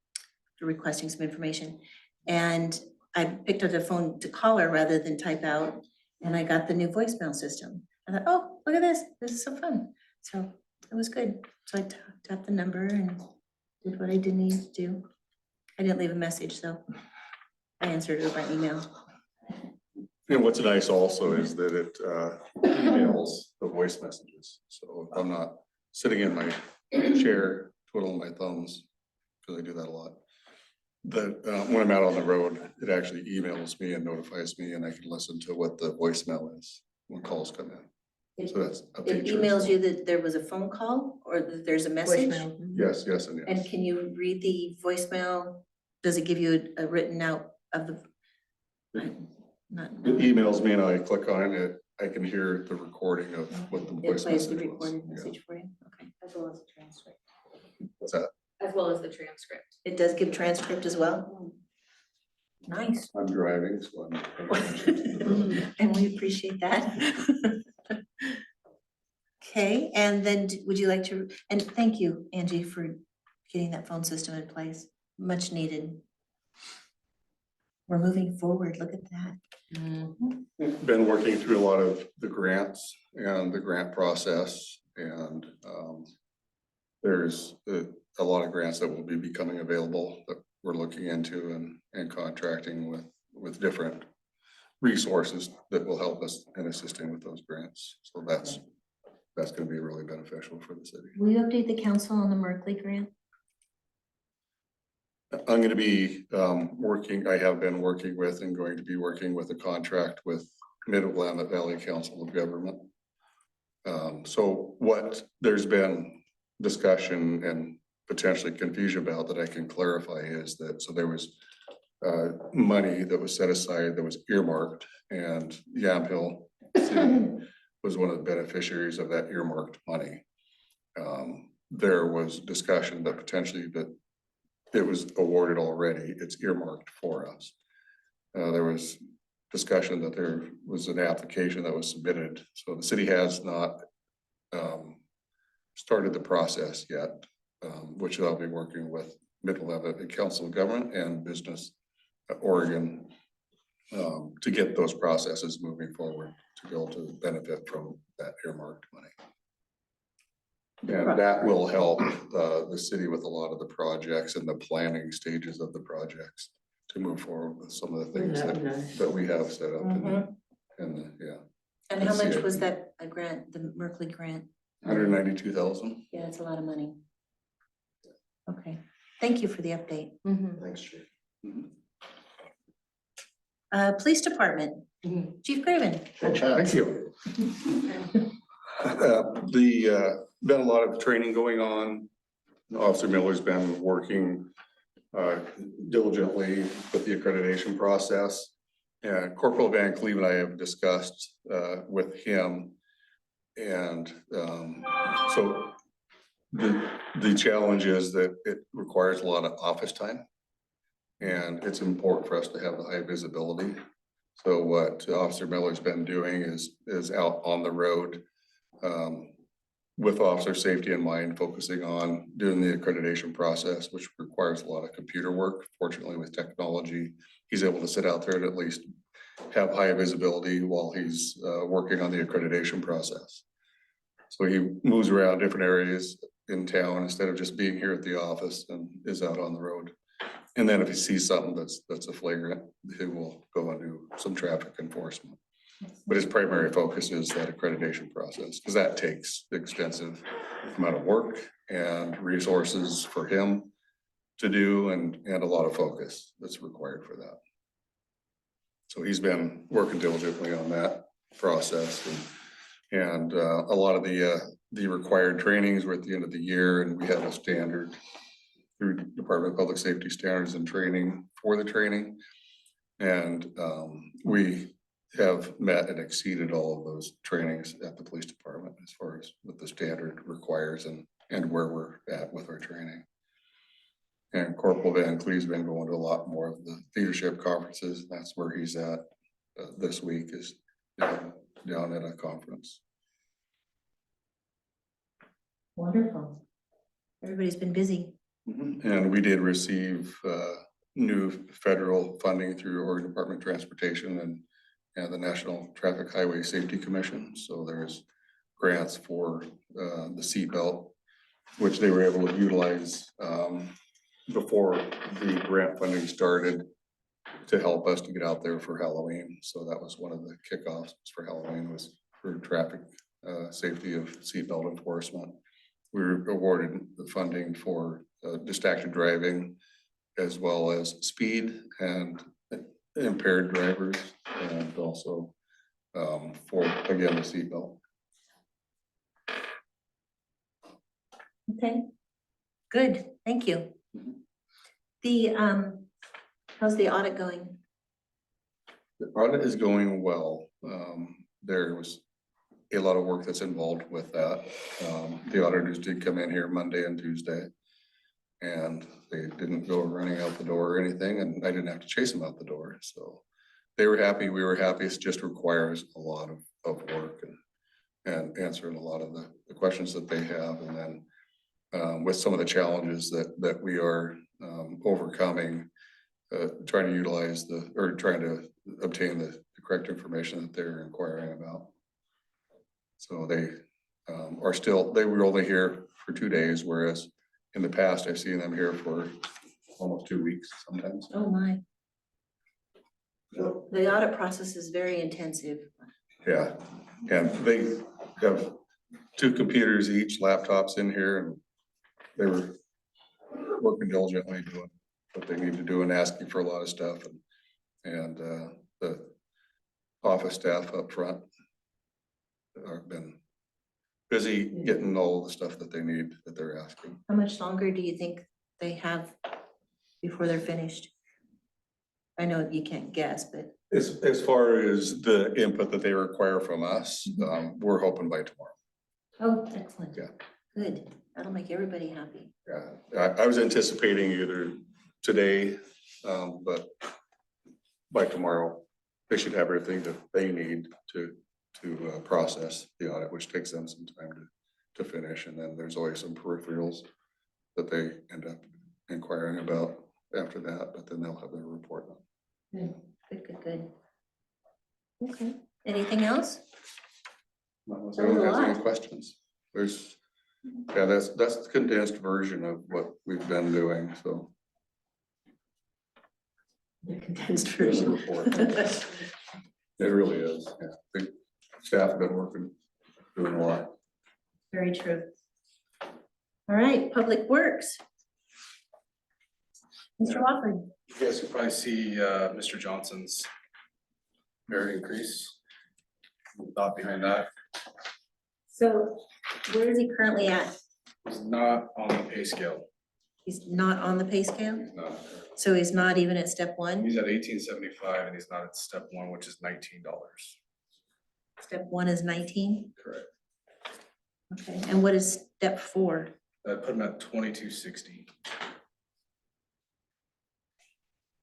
information. And I picked up the phone to call her rather than type out, and I got the new voicemail system. I thought, oh, look at this. This is so fun. So it was good. So I tapped the number and did what I did need to do. I didn't leave a message, so I answered her by email. And what's nice also is that it emails the voice messages. So if I'm not sitting in my chair twiddling my thumbs, because I do that a lot, that when I'm out on the road, it actually emails me and notifies me, and I can listen to what the voicemail is when calls come in. So that's a It feature. emails you that there was a phone call or that there's a message? Voicemail. Yes, yes, and And yes. can you read the voicemail? Does it give you a written out of the? It emails me and I click on it, I can hear the recording of what the It voice plays the message was. recorded Yeah. message for you? Okay. As well as the transcript. What's that? As well as the transcript. It does give transcript as well? Nice. I'm driving, so I'm. And we appreciate that. Okay, and then would you like to, and thank you, Angie, for getting that phone system in place, much needed. We're moving forward, look at that. Been working through a lot of the grants and the grant process, and there's a lot of grants that will be becoming available that we're looking into and contracting with different resources that will help us in assisting with those grants. So that's gonna be really beneficial for the city. Will you update the council on the Merkley grant? I'm gonna be I have been working with and going to be working with a contract with Mid-Willamette Valley Council of Government. So there's been discussion and potentially confusion about that I can clarify is that, so there was money that was set aside that was earmarked, and Yamhill City was one of the beneficiaries of that earmarked money. There was discussion that potentially that it was awarded already, it's earmarked for us. There was discussion that there was an application that was submitted, so the city has not started the process yet, which I'll be working with Mid-Willamette Council of Government and Business Oregon to get those processes moving forward to be able to benefit from that earmarked money. And that will help the city with a lot of the projects and the planning stages of the projects to move forward with some of the things that we have set up and yeah. And how much was that a grant, the Merkley grant? 192,000. Yeah, it's a lot of money. Okay, thank you for the update. Thanks, Chief. Police Department, Chief Craven. Thank you. Been a lot of training going on. Officer Miller's been working diligently with the accreditation process. And Corporal Van Cleve and I have discussed with him. And so the challenge is that it requires a lot of office time. And it's important for us to have the high visibility. So what Officer Miller's been doing is out on the road with officer safety in mind, focusing on doing the accreditation process, which requires a lot of computer work. Fortunately, with technology, he's able to sit out there and at least have high visibility while he's working on the accreditation process. So he moves around different areas in town instead of just being here at the office and is out on the road. And then if he sees something that's a flagrant, he will go and do some traffic enforcement. But his primary focus is that accreditation process, because that takes extensive amount of work and resources for him to do and a lot of focus that's required for that. So he's been working diligently on that process and a lot of the required trainings were at the end of the year, and we have a standard through Department of Public Safety standards and training for the training. And we have met and exceeded all of those trainings at the police department as far as what the standard requires and where we're at with our training. And Corporal Van Cleve's been going to a lot more of the leadership conferences. That's where he's at this week is down at a conference. Wonderful. Everybody's been busy. And we did receive new federal funding through Oregon Department of Transportation and the National Traffic Highway Safety Commission. So there's grants for the seatbelt, which they were able to utilize before the grant funding started to help us to get out there for Halloween. So that was one of the kickoffs for Halloween, was for traffic safety of seatbelt enforcement. We were awarded the funding for distracted driving as well as speed and impaired drivers, and also for, again, the seatbelt. Okay, good, thank you. The, how's the audit going? The audit is going well. There was a lot of work that's involved with that. The auditors did come in here Monday and Tuesday, and they didn't go running out the door or anything, and I didn't have to chase them out the door. So they were happy, we were happy. It just requires a lot of work and answering a lot of the questions that they have. And then with some of the challenges that we are overcoming, trying to utilize trying to obtain the correct information that they're inquiring about. So they were only here for 2 days, whereas in the past, I've seen them here for almost 2 weeks sometimes. Oh, my. Well, the audit process is very intensive. Yeah, and they have 2 computers each, laptops in here, and they were working diligently doing what they need to do and asking for a lot of stuff, and the office staff up front have been busy getting all the stuff that they need that they're asking. How much longer do you think they have before they're finished? I know you can't guess, but As far as the input that they require from us, we're hoping by tomorrow. oh, excellent. Yeah. Good. That'll make everybody happy. Yeah, I was anticipating either today, but by tomorrow, they should have everything that they need to process the audit, which takes them some time to finish. And then there's always some peripherals that they end up inquiring about after that, but then they'll have their report. Good, good. Okay, anything else? Unless That was a anyone has any lot. questions, there's, yeah, that's the condensed version of what we've been doing, so. The condensed It's a version. report. It really is, yeah. The staff have been working, doing a lot. Very true. All right, Public Works. Mr. Wofford. You guys can probably see Mr. Johnson's merit increase. Thought behind that, So where is he currently at? he's not on the pay scale. He's not on the pay scale? No, So he's not even at step one? he's at 1875 and he's not at step 1, which is $19. Step one is 19? Correct. Okay, and what is step four? I put him at 2260.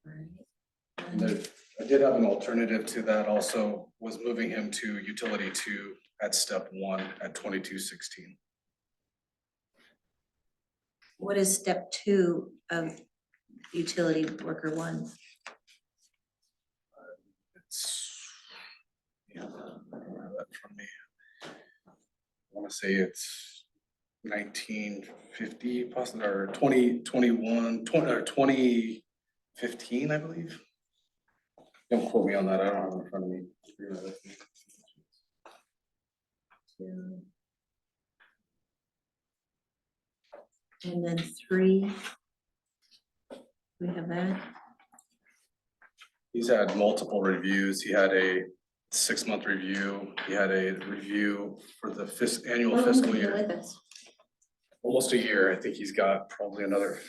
And there, I did have an alternative to that also, was moving him to utility 2 at step 1 at 2216. What is step two of utility worker one? It's, yeah, I don't have that from me. I want to say it's 1950 possibly, or 2021, 20 or 2015, I believe. Don't quote me on that, I don't have it in front of me. And then three. We have that. He's had multiple reviews. He had a 6-month review. He had a review for the annual Oh, fiscal you're year. with us. Almost a year. I think he's got probably another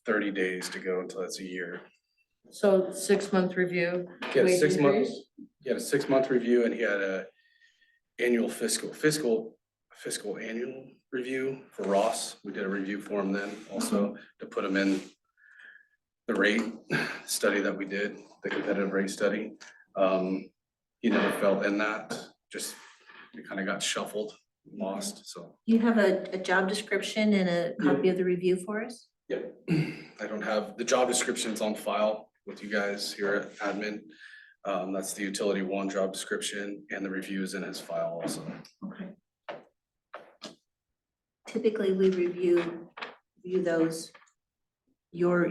30 days to go until that's a year. So 6-month review. He had a wage 6 month, increase? he had a 6-month review and he had a annual fiscal annual review for Ross. We did a review for him then also to put him in the rate study that we did, the competitive rate study. He never fell in that, just, it kind of got shuffled, lost, so. You have a job description and a copy of the review for us? Yep. I don't have, the job descriptions on file with you guys here at admin. That's the utility 1 job description and the review is in his file also. Okay. Typically, we review those, your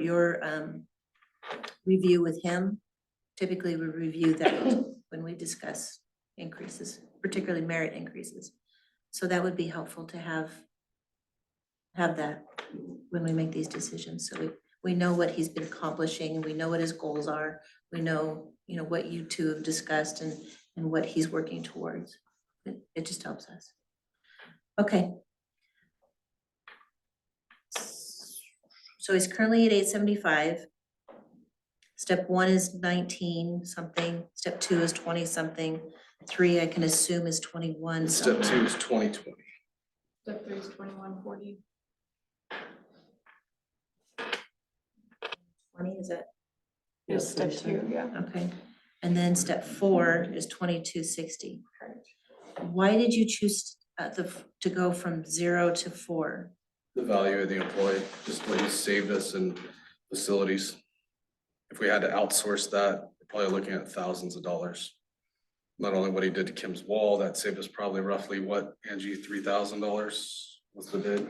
review with him. Typically, we review that when we discuss increases, particularly merit increases. So that would be helpful to have that when we make these decisions. So we know what he's been accomplishing, and we know what his goals are. We know, what you two have discussed and what he's working towards. It just helps us. Okay. So he's currently at 875. Step 1 is 19 something, step 2 is 20 something, 3 I can assume is 21 Step something. 2 is 2020. Step 3 is 2140. 20, is that, Is step 2, yeah. okay. And then step 4 is 2260. Why did you choose to go from 0 to 4? The value of the employee, just what he saved us in facilities. If we had to outsource that, we're probably looking at thousands of dollars. Not only what he did to Kim's Wall, that saved us probably roughly what, Angie, $3,000 was the bid?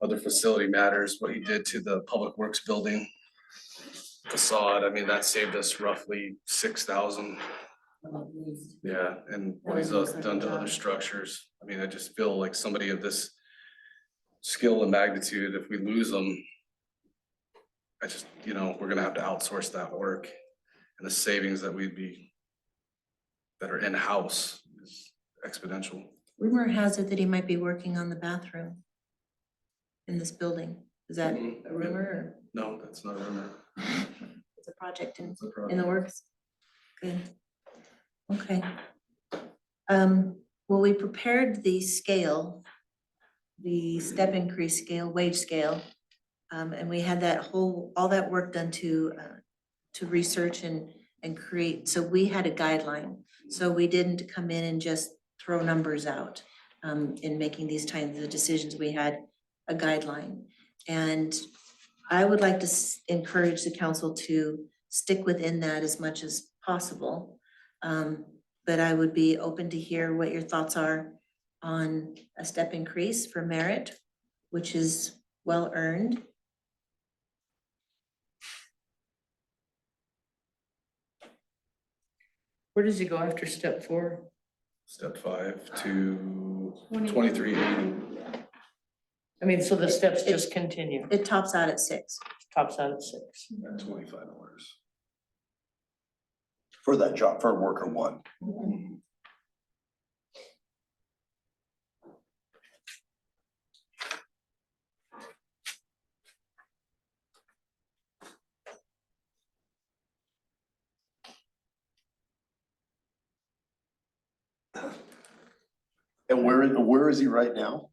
other facility matters, what he did to the Public Works building facade, I mean, that saved us roughly 6,000. Yeah, and what he's done to other structures. I mean, I just feel like somebody of this skill and magnitude, if we lose them, I just, we're gonna have to outsource that work, and the savings that that are in-house is exponential. Rumor has it that he might be working on the bathroom in this building. Is that a rumor or No, that's not a rumor. it's a project It's a in problem. the works? Good. Okay. Well, we prepared the scale, the step increase scale, wage scale. And we had all that work done to research and create, so we had a guideline. So we didn't come in and just throw numbers out in making these kinds of decisions. We had a guideline. And I would like to encourage the council to stick within that as much as possible. But I would be open to hear what your thoughts are on a step increase for merit, which is well earned. Where does he go after step 4? Step 5 to 2380. I mean, so the steps just continue, It tops out at 6. tops out at 6. At 25 hours. For that job, for worker one. And where is he right now?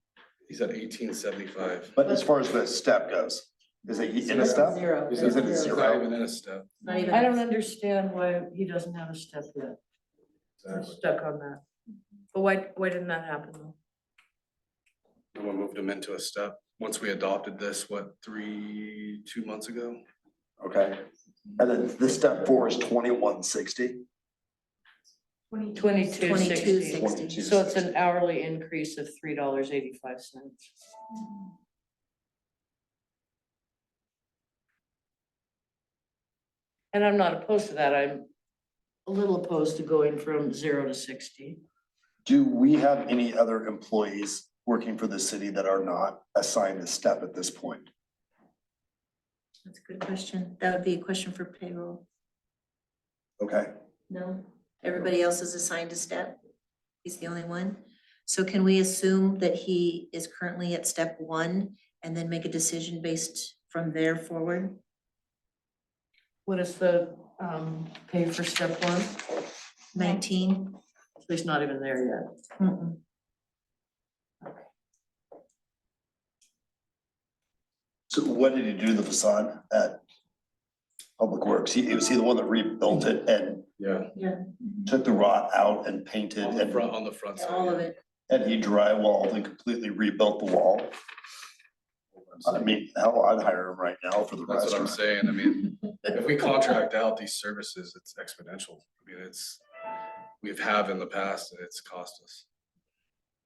He's at 1875. But as far as the step goes, is it in a step? Zero. He's Is at it a Not zero? even in a step. Not even. I don't understand why he doesn't have a step yet. I'm Exactly. stuck on that. But why didn't that happen though? No one moved him into a step. Once we adopted this, 2 months ago? Okay. And then the step 4 is 2160. 22.60. 22.60. So it's an hourly increase of $3.85. And I'm not opposed to that. I'm a little opposed to going from 0 to 60. Do we have any other employees working for the city that are not assigned a step at this point? That's a good question. That would be a question for payroll. Okay. No, everybody else is assigned a step. He's the only one. So can we assume that he is currently at step 1 and then make a decision based from there forward? What is the pay for step 1? 19? So he's not even there yet. Mm-mm. So what did he do to the facade at Public Works? Was he the one that rebuilt it and Yeah. took the rot out and painted On the and, front, side. All of it. and he drywalled and completely rebuilt the wall? I mean, hell, I'd hire him right now for the That's what I'm restaurant. saying. I mean, if we contract out these services, it's exponential. I mean, we've have in the past, and it's cost us.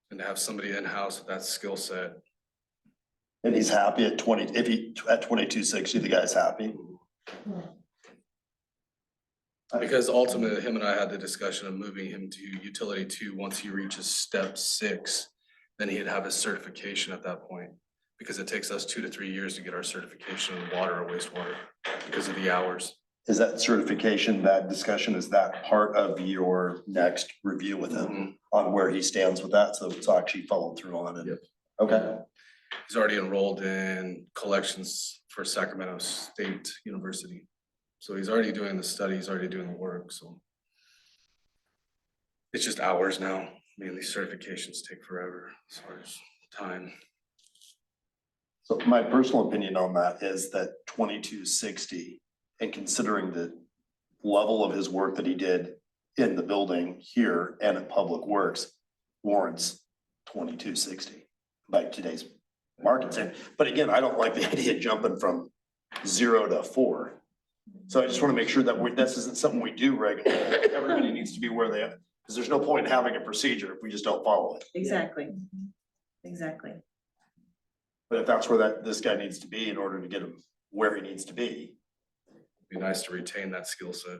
And to have somebody in-house with that skill set, And he's happy at at 2260, the guy's happy. because ultimately him and I had the discussion of moving him to utility 2, once he reaches step 6, then he'd have his certification at that point. Because it takes us 2 to 3 years to get our certification in water or wastewater because of the hours. Is that certification, that discussion, is that part of your next review with him on where he stands with that? So it's actually followed through on it? Yep. Okay. He's already enrolled in collections for Sacramento State University. So he's already doing the study, he's already doing the work, so. It's just hours now. I mean, these certifications take forever as far as time. So my personal opinion on that is that 2260, and considering the level of his work that he did in the building here and at Public Works, warrants 2260 by today's market standard. But again, I don't like the idea of jumping from 0 to 4. So I just want to make sure that this isn't something we do regularly. Everybody needs to be where they are, because there's no point in having a procedure if we just don't follow it. Exactly. Exactly. But if that's where this guy needs to be in order to get him where he needs to be. Be nice to retain that skill set.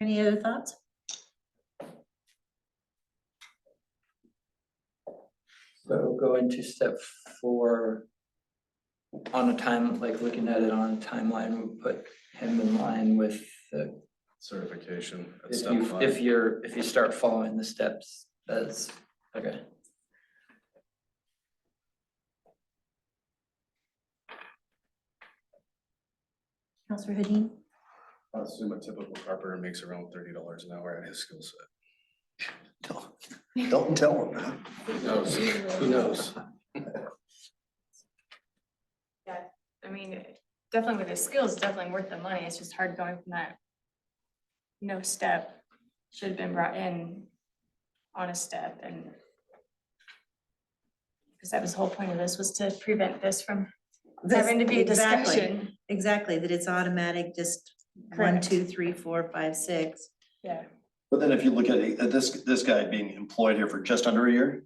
Any other thoughts? So go into step 4. On a time, like looking at it on a timeline, we put him in line with the, Certification at if step you, 5. if you start following the steps, that's, okay. Counselor Hedin? I assume a typical carpenter makes around $30 an hour at his skill set. Don't tell him that. Who knows? Who knows? I mean, definitely with his skills, definitely worth the money. It's just hard going from that. No step should have been brought in on a step and. Because that was the whole point of this, was to prevent this from having to be a Exactly. discussion. Exactly, that it's automatic, just 1, Correct. 2, 3, 4, 5, 6. Yeah. But then if you look at it, this guy being employed here for just under a year,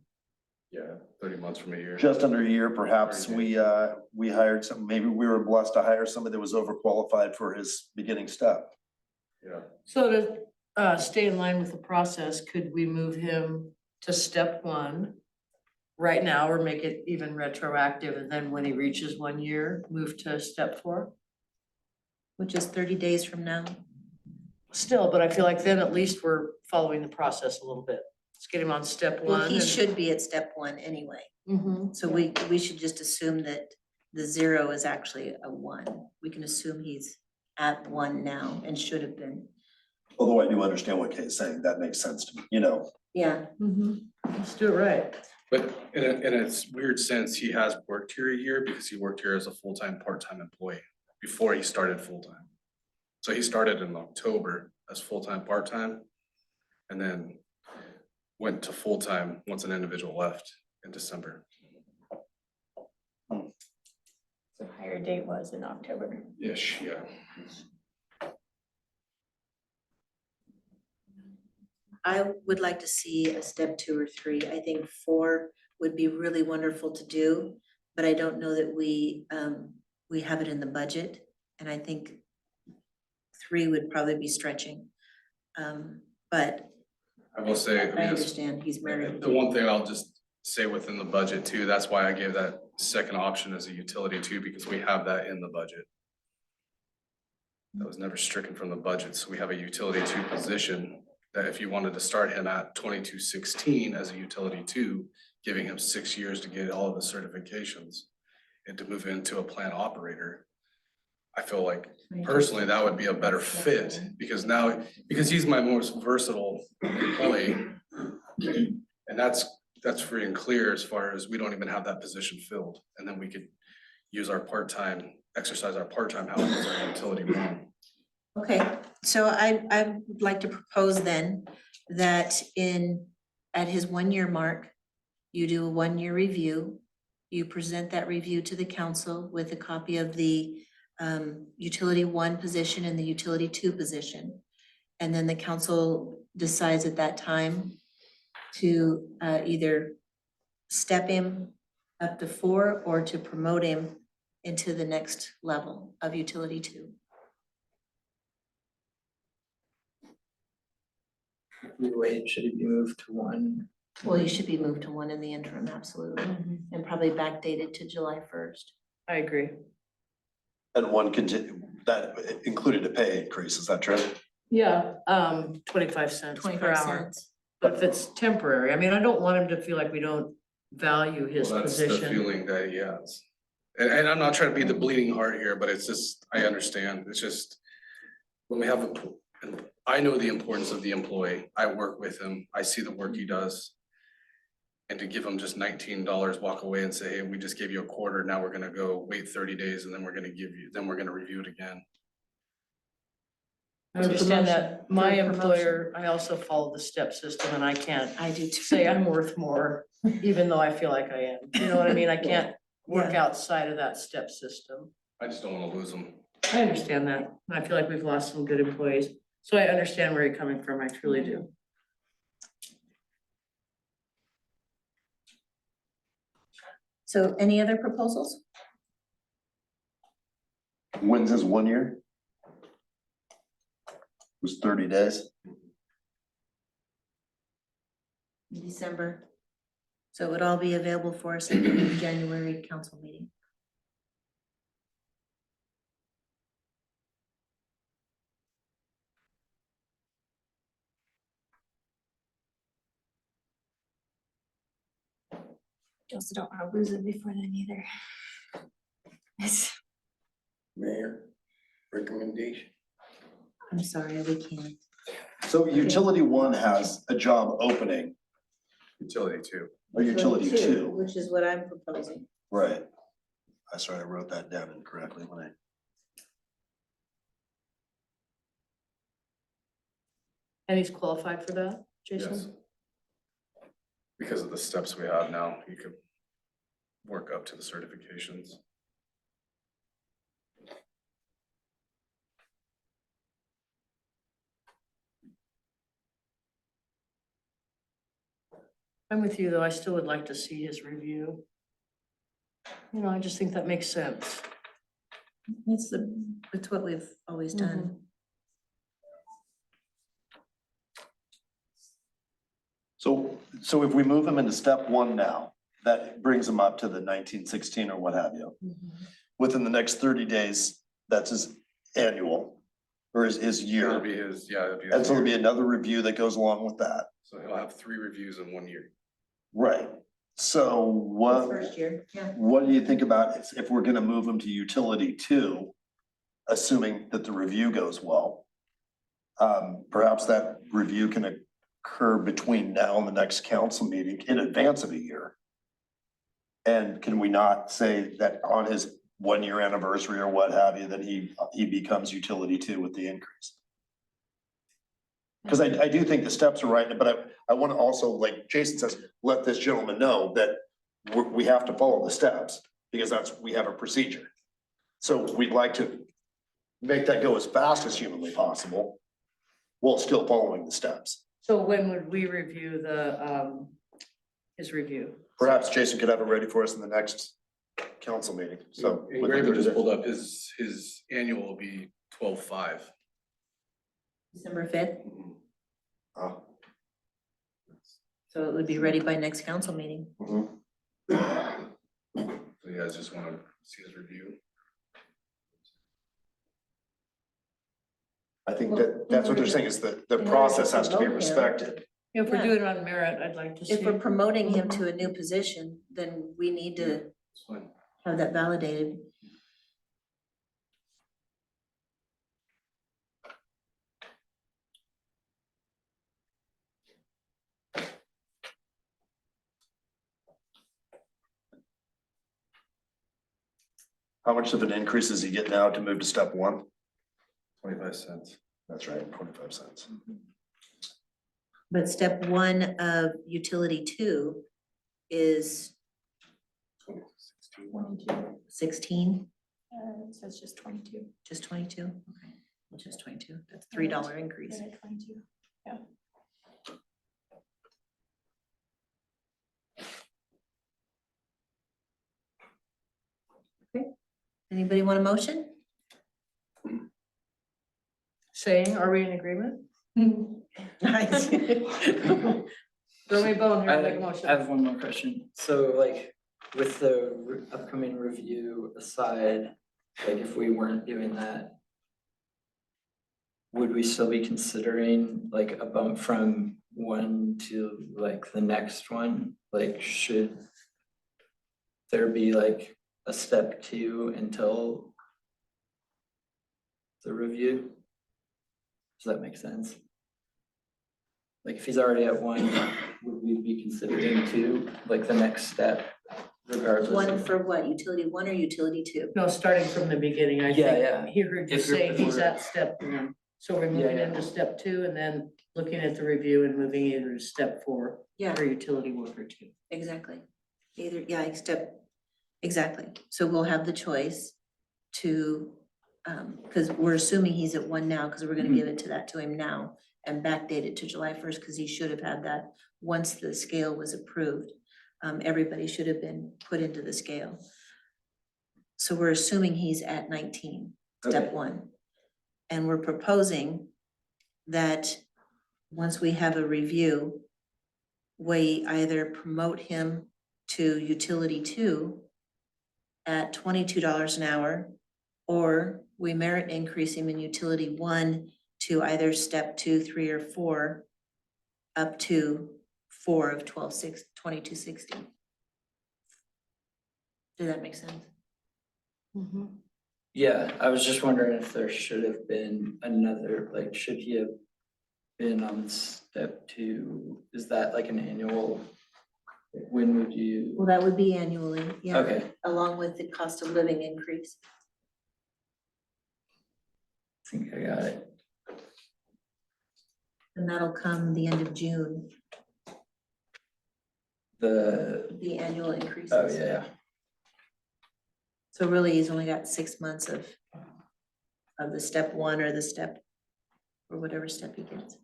Yeah, 30 months from a year. just under a year, perhaps we hired some, maybe we were blessed to hire somebody that was overqualified for his beginning step. Yeah. So to stay in line with the process, could we move him to step 1 right now or make it even retroactive? And then when he reaches 1 year, move to step 4? Which is 30 days from now. Still, but I feel like then at least we're following the process a little bit. Let's get him on step 1. Well, he should be at step 1 anyway. Mhm. So we should just assume that the 0 is actually a 1. We can assume he's at 1 now and should have been. Although I do understand what Kate's saying, that makes sense to me, you know. Yeah. Let's do it right. But in a weird sense, he has worked here a year because he worked here as a full-time, part-time employee before he started full-time. So he started in October as full-time, part-time, and then went to full-time once an individual left in December. So higher date was in October. Ish, yeah. I would like to see a step 2 or 3. I think 4 would be really wonderful to do, but I don't know that we have it in the budget. And I think 3 would probably be stretching. But I will say, I understand he's married. the one thing I'll just say within the budget too, that's why I gave that second option as a utility too, because we have that in the budget. That was never stricken from the budget, so we have a utility 2 position that if you wanted to start him at 2216 as a utility 2, giving him 6 years to get all of the certifications and to move into a plant operator, I feel like personally that would be a better fit because he's my most versatile employee. And that's free and clear as far as we don't even have that position filled. And then we could use our part-time, exercise our part-time hours as our utility 1. Okay, so I would like to propose then that at his 1 year mark, you do a 1 year review. You present that review to the council with a copy of the utility 1 position and the utility 2 position. And then the council decides at that time to either step him up to 4 or to promote him into the next level of utility 2. Wait, should it be moved to 1? Well, you should be moved to 1 in the interim, absolutely, and probably backdated to July 1st. I agree. And that included a pay increase, is that true? Yeah, 25 cents per 25 hour. cents. But if it's temporary, I mean, I don't want him to feel like we don't value his Well, that's the position. feeling that he has. And I'm not trying to be the bleeding heart here, but it's just, I understand, it's just, when we have and I know the importance of the employee, I work with him, I see the work he does. And to give him just $19, walk away and say, hey, we just gave you a quarter, now we're gonna go wait 30 days and then we're gonna review it again. I understand that my employer, I also follow the step system and I can't I do too. say I'm worth more, even though I feel like I am. You know what I mean? I can't work outside of that step system. I just don't wanna lose him. I understand that. I feel like we've lost some good employees. So I understand where you're coming from. I truly do. So any other proposals? When's his 1 year? It was 30 days. December. So it would all be available for us at the January council meeting. Also don't wanna lose it before then either. Mayor, recommendation. I'm sorry, we can't. So utility one has a job opening, Utility too. or utility two, Which is what I'm proposing. right? I sorry, I wrote that down incorrectly when I. And he's qualified for that, Yes. Jason? Because of the steps we have now, you could work up to the certifications. I'm with you, though. I still would like to see his review. You know, I just think that makes sense. It's what we've always done. So if we move him into step one now, that brings him up to the 1916 or what have you. Within the next 30 days, that's his annual or his It'll year. be his, yeah, it'll be And his so there'll be year. another review that goes along with that. So he'll have 3 reviews in 1 year. Right. So what? First year, yeah. What do you think about if we're gonna move them to utility two, assuming that the review goes well? Perhaps that review can occur between now and the next council meeting in advance of a year. And can we not say that on his 1 year anniversary or what have you, that he becomes utility two with the increase? Cause I do think the steps are right, but I wanna also, like Jason says, let this gentleman know that we have to follow the steps, because we have a procedure. So we'd like to make that go as fast as humanly possible, while still following the steps. So when would we review his review? Perhaps Jason could have it ready for us in the next council meeting, so. And within Graver 30 just days. pulled up, his annual will be 12/5. December 5th, Oh, so it would be ready by next council meeting. mhm. So you guys just wanna see his review? I think that's what they're saying, is that the In order to process has to be promote him. respected. If we're Yeah. doing it on merit, I'd like to see. If we're promoting him to a new position, then we need to It's fine. have that validated. How much of an increase does he get now to move to step one? 25 cents. That's right, 25 cents. But step one of utility two is 16. 16, So it's just 22. just 22? Okay, well, just 22, that's $3 increase. 22. Yeah. Anybody want a motion? Saying, are we in agreement? Nice. Throw me a bone here, I make a motion. I have one more question. So like with the upcoming review aside, like if we weren't doing that, would we still be considering like a bump from one to like the next one? Like should there be like a step two until the review? Does that make sense? Like if he's already at one, would we be considering two, like the next step regardless? One of- for what, utility one or utility two? No, starting from the beginning, I Yeah, think. yeah. He heard you If you're- say if he's we're- at step one. So we're Yeah, moving yeah. into step two and then looking at the review and moving either to step four Yeah, for utility worker two. exactly. Either, yeah, exactly. So we'll have the choice to, because we're assuming he's at one now, because we're gonna give it to him now and backdate it to July 1st, because he should have had that once the scale was approved. everybody should have been put into the scale. So we're assuming he's at 19, step Okay. 1. And we're proposing that once we have a review, we either promote him to utility 2 at $22 an hour, or we merit increase him in utility 1 to either step 2, 3, or 4, up to 4 of 2260. Does that make sense? Yeah, I was just wondering if there should have been another, like, should he have been on step 2? Is that like an annual? When would you? Well, that would be annually, yeah. Okay, Along with the cost of living increase. I think I got it. And that'll come the end of June, the annual increases. Oh, yeah. So really, he's only got 6 months of the step 1 or the step, or whatever step he gets.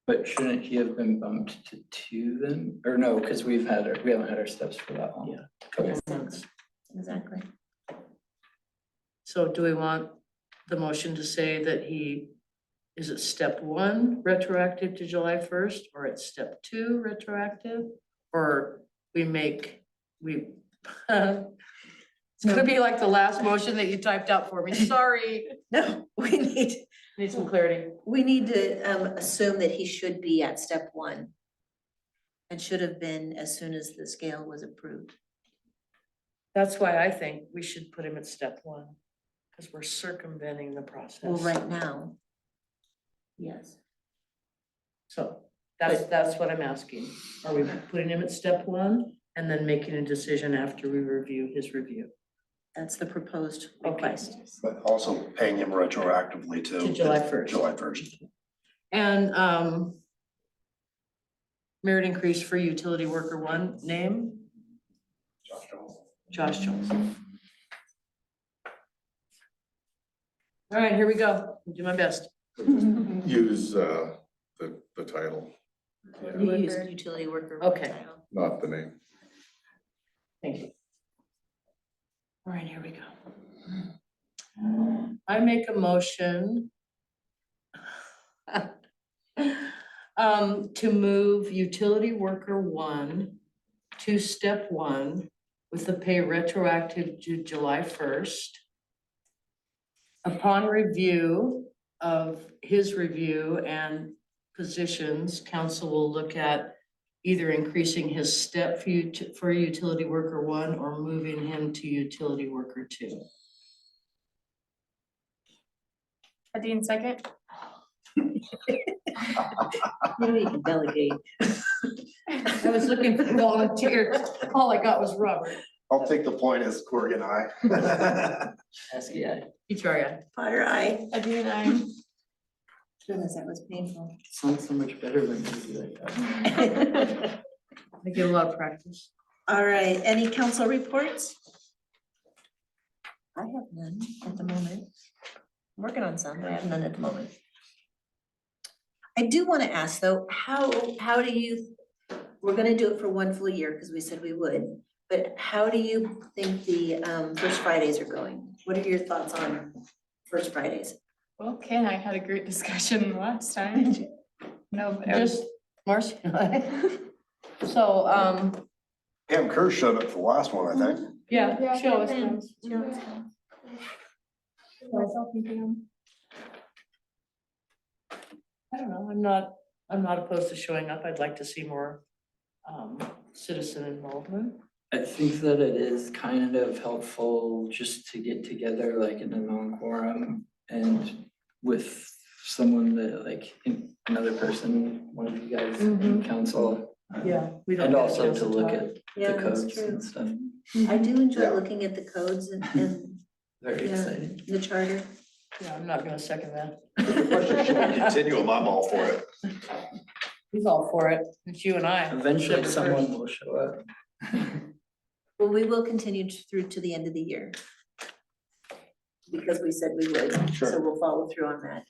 But shouldn't he have been bumped to 2 then? Or no, because we haven't had our steps for that long. Yeah. Okay. Months. Exactly. So do we want the motion to say that is it step 1 retroactive to July 1st, or it's step 2 retroactive? Or it's gonna be like the last motion that you typed out for me, sorry. No, Need some clarity. we need to assume that he should be at step 1. And should have been as soon as the scale was approved. That's why I think we should put him at step 1, because we're circumventing the process. Well, right now. Yes. So that's what I'm asking. Are we putting him at step 1 and then making a decision after we review his review? That's the proposed Okay. request. But also paying him retroactively To July 1st. July 1st. And merit increase for utility worker 1, name? Josh Jones. All right, here we go. I'll do my best. Use the title, You use utility worker. Okay. not the name. Thank you. All right, here we go. I make a motion to move utility worker 1 to step 1 with the pay retroactive to July 1st. Upon review of his review and positions, council will look at either increasing his step for utility worker 1 or moving him to utility worker 2. Dean, second. You can delegate. I was looking for volunteers. All I got was Robert. I'll take the point as Corrigan, aye. Yeah, HRI. Potter, aye. Dean, I. Goodness, that was painful. sounds so much better when you do like that. I get a lot of practice. All right, any council reports? I have none at the moment. I'm working on some, but I have none at the moment. I do want to ask though, how do you, we're gonna do it for 1 full year because we said we would, but how do you think the First Fridays are going? What are your thoughts on First Fridays? Well, Kay and I had a great discussion last time. No, but Just Marcy and I. So, Pam Kerr showed up for the last one, I think. yeah, show us. Kevin. please. Myself and Pam. I don't know, I'm not opposed to showing up. I'd like to see more citizen involvement. I think that it is kind of helpful just to get together like in a non-quorum and with someone that like another person, one of you guys in council. Yeah. We don't And get a also chance to look talk. at Yeah, the that's codes true. and stuff. I do enjoy Yeah. looking at the codes and Very Yeah. exciting. the charter. Yeah, I'm not gonna second that. Continuum, I'm all for it. He's all for it. It's you and I. Eventually December 1st. someone will show up. Well, we will continue through to the end of the year. Because we said we would, so Sure. we'll follow through on that.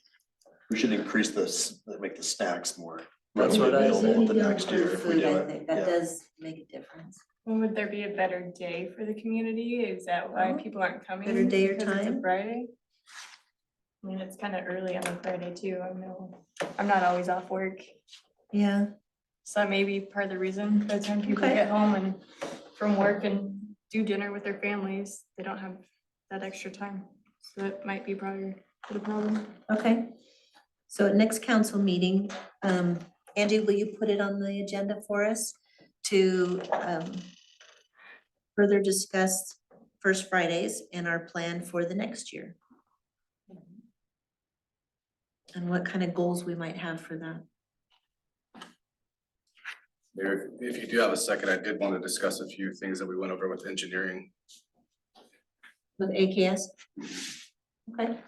We should increase this, make the snacks more That's what I don't know what the Maybe next year if we food, do I it. think, that Yeah. does make a difference. Well, would there be a better day for the community? Is that why Oh, people aren't coming? better day or because it's a time? Friday? I mean, it's kind of early on a Friday too. I know, I'm not always off work. Yeah, So that may be part of the reason, by the time people Okay. get home and from work and do dinner with their families, they don't have that extra time. So that might be probably the problem. okay. So at next council meeting, Angie, will you put it on the agenda for us to further discuss First Fridays and our plan for the next year? And what kind of goals we might have for that? There, if you do have a second, I did want to discuss a few things that we went over with engineering. With AKS? Okay,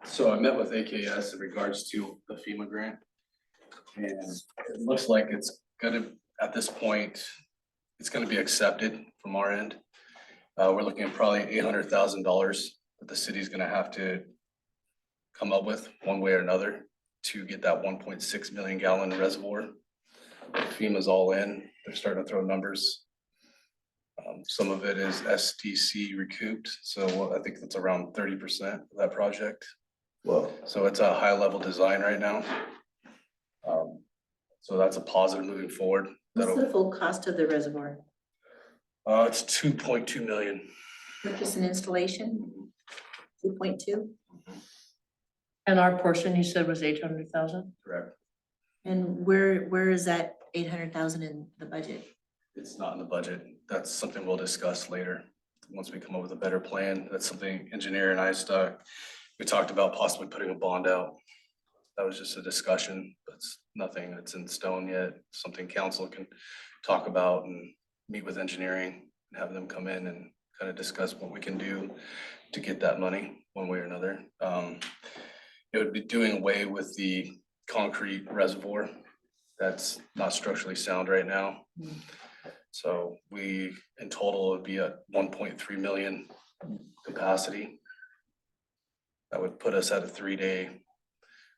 So I met with AKS in regards to the FEMA grant. And it looks like it's gonna, at this point, it's gonna be accepted from our end. We're looking at probably $800,000 that the city's gonna have to come up with one way or another to get that 1.6 million gallon reservoir. FEMA's all in, they're starting to throw numbers. Some of it is SDC recouped, so I think that's around 30% of that project. Well, So it's a high level design right now. So that's a positive moving forward. what's the That'll, full cost of the reservoir? it's 2.2 million. Purchase and installation? 2.2? And our portion, you said, was 800,000? Correct. And where is that 800,000 in the budget? It's not in the budget. That's something we'll discuss later. Once we come up with a better plan, that's something engineer and I we talked about possibly putting a bond out. That was just a discussion, but it's nothing that's in stone yet. Something council can talk about and meet with engineering and have them come in and kind of discuss what we can do to get that money one way or another. It would be doing away with the concrete reservoir that's not structurally sound right now. So we, in total, would be at 1.3 million capacity. That would put us at a 3-day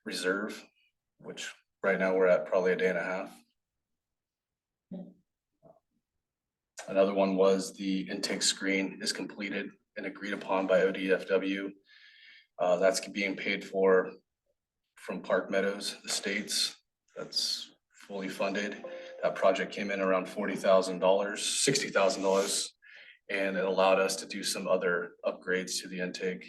reserve, which right now we're at probably a day and a half. Another one was the intake screen is completed and agreed upon by ODFW. That's being paid for from Park Meadows Estates. That's fully funded. That project came in around $40,000, $60,000, and it allowed us to do some other upgrades to the intake.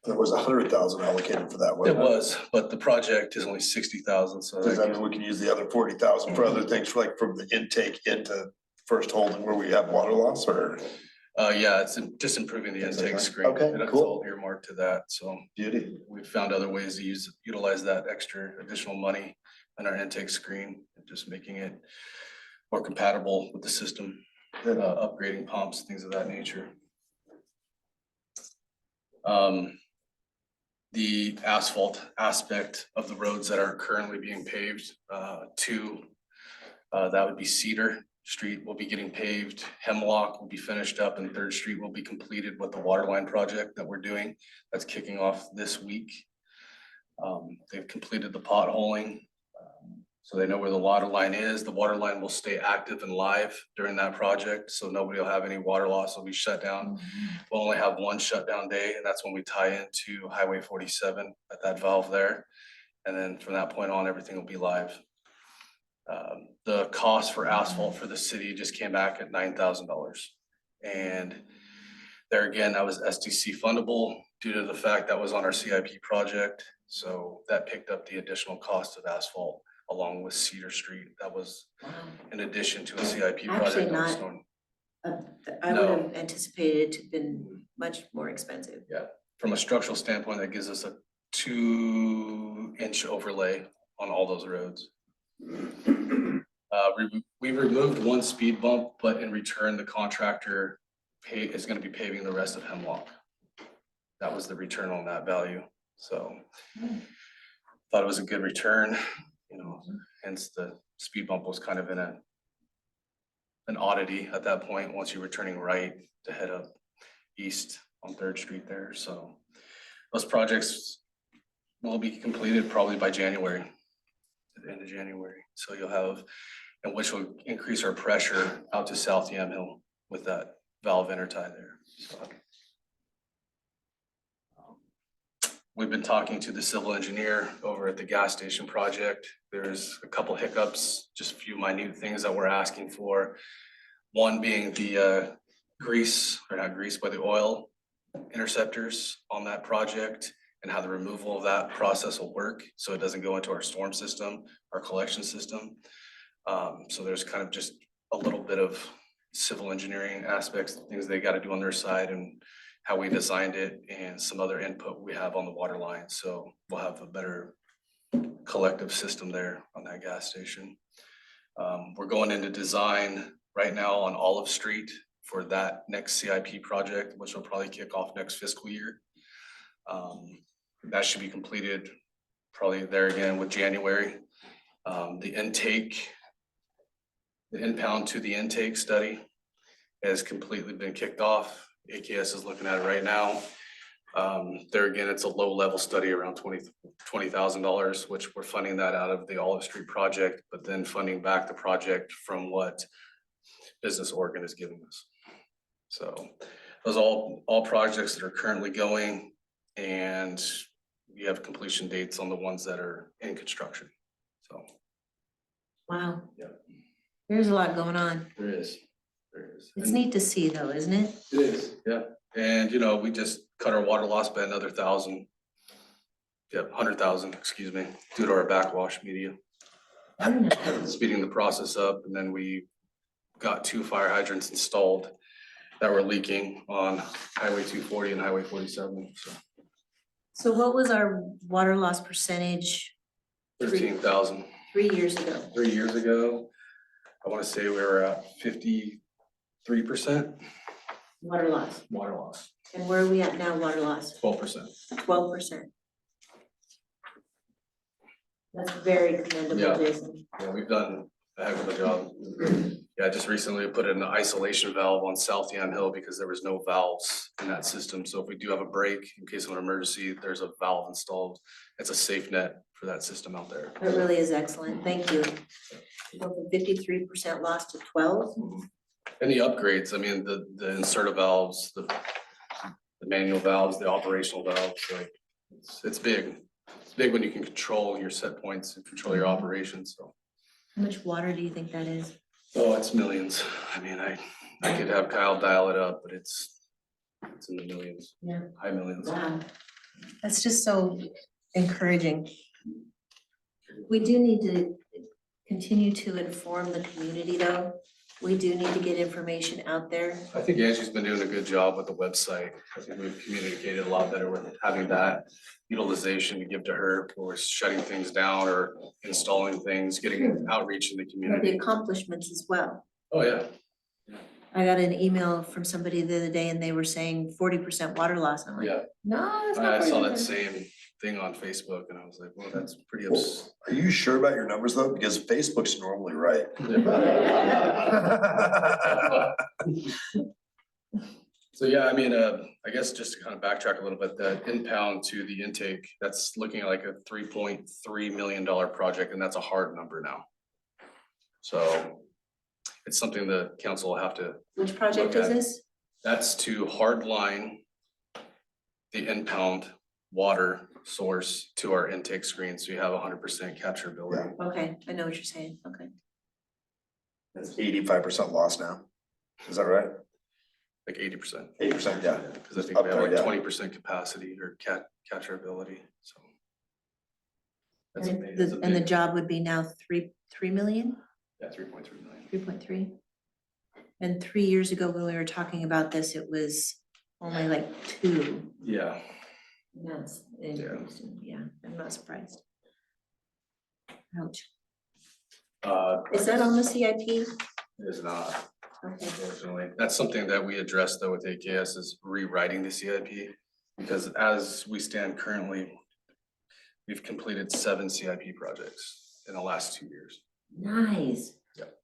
there was 100,000 allocated for that one. It was, but the project is only 60,000, so Does that that mean we can use the other 40,000 for other things, like from the intake into first holding where we have water loss, or? yeah, it's just improving the intake screen. Okay, And it's cool. all earmarked to that, so Beauty. we've found other ways to utilize that extra additional money in our intake screen, just making it more compatible with the system, upgrading pumps, things of that nature. The asphalt aspect of the roads that are currently being paved, that would be Cedar Street will be getting paved, Hemlock will be finished up, and Third Street will be completed with the water line project that we're doing. That's kicking off this week. They've completed the potholing, so they know where the water line is. The water line will stay active and live during that project, so nobody will have any water loss. Will be shut down. We'll only have one shutdown day, and that's when we tie into Highway 47 at that valve there. And then from that point on, everything will be live. The cost for asphalt for the city just came back at $9,000. And there again, that was SDC fundable due to the fact that was on our CIP project. So that picked up the additional cost of asphalt along with Cedar Street. That was in addition to a CIP project. Actually that was not. going- I would No. have anticipated it to have been much more expensive. From a structural standpoint, that gives us a 2-inch overlay on all those roads. We removed one speed bump, but in return, the contractor is gonna be paving the rest of Hemlock. That was the return on that value, so. Thought it was a good return, hence the speed bump was kind of in an oddity at that point, once you were turning right to head up east on Third Street there, so. Those projects will be completed probably by January. at the end of January. So you'll have, and which will increase our pressure out to South Yamhill with that valve intertie there, so. We've been talking to the civil engineer over at the gas station project. There's a couple hiccups, just a few minute things that we're asking for. One being the grease, or not grease, but the oil interceptors on that project and how the removal of that process will work, so it doesn't go into our storm system, our collection system. So there's kind of just a little bit of civil engineering aspects, things they gotta do on their side and how we designed it and some other input we have on the water line. So we'll have a better collective system there on that gas station. We're going into design right now on Olive Street for that next CIP project, which will probably kick off next fiscal year. That should be completed probably there again with January. The intake, the impound to the intake study has completely been kicked off. AKS is looking at it right now. There again, it's a low level study around $20,000, which we're funding that out of the Olive Street project, but then funding back the project from what Business Oregon is giving us. So those are all projects that are currently going, and you have completion dates on the ones that are in construction. So Wow. Yeah. There's a lot going on. there is. It's And neat to see though, isn't it? It is, yeah. And you know, we just cut our water loss by another 1,000. Yeah, 100,000, excuse me, due to our backwash media. Speeding the process up, and then we got 2 fire hydrants installed that were leaking on Highway 240 and Highway 47, so So what was our water loss percentage 13,000. 3 years ago? 3 years ago, I wanna say we were at 53% Water loss. water loss, And where are we at now, water loss? 12%. 12%. That's very commendable, Yeah. Jason. Yeah, we've done a heck of a job. Yeah, just recently put in an isolation valve on South Yamhill because there was no valves in that system. So if we do have a break, in case of an emergency, there's a valve installed. It's a safe net for that system out there. That really is excellent. Thank you. Go from 53% loss to 12. And the upgrades, I mean, the inserter valves, the manual valves, the operational valves, like, it's big. It's big when you can control your set points and control your operations, so. How much water do you think that is? Oh, it's millions. I mean, I could have Kyle dial it up, but it's in the millions. Yeah. High millions. Wow. That's just so encouraging. We do need to continue to inform the community though. We do need to get information out there. I think Angie's been doing a good job with the website. I think we've communicated a lot better with having that utilization to give to her for shutting things down or installing things, getting outreach in the The community. accomplishments as well. Oh, yeah. I got an email from somebody the other day and they were saying 40% water loss. I'm like, Yeah. no, it's I not. saw that 40%. same thing on Facebook and I was like, well, that's pretty Well, obs-. are you sure about your numbers though? Because Facebook's normally right. So yeah, I mean, I guess just to kind of backtrack a little bit, the impound to the intake, that's looking like a $3.3 million project, and that's a hard number now. So it's something the council will have to, Which project look is at. this? that's to hard line the impound water source to our intake screen, so you have 100% capturability. Okay, I know what you're saying. Okay. It's 85% loss now. Is that right? Like 80%. 80%, yeah. Because I think we have Upgrade, like yeah. 20% capacity or capturability, so. That's And amazing. That's a and the big- job would be now 3 million, Yeah, 3.3 million. 3.3? And 3 years ago, when we were talking about this, it was only like 2. Yeah, And that's increased, yeah, I'm not surprised. Ouch. Is that on the CIP? It is not, Okay. unfortunately. That's something that we addressed though with AKS is rewriting the CIP. Because as we stand currently, we've completed 7 CIP projects in the last 2 years. Nice. Yep.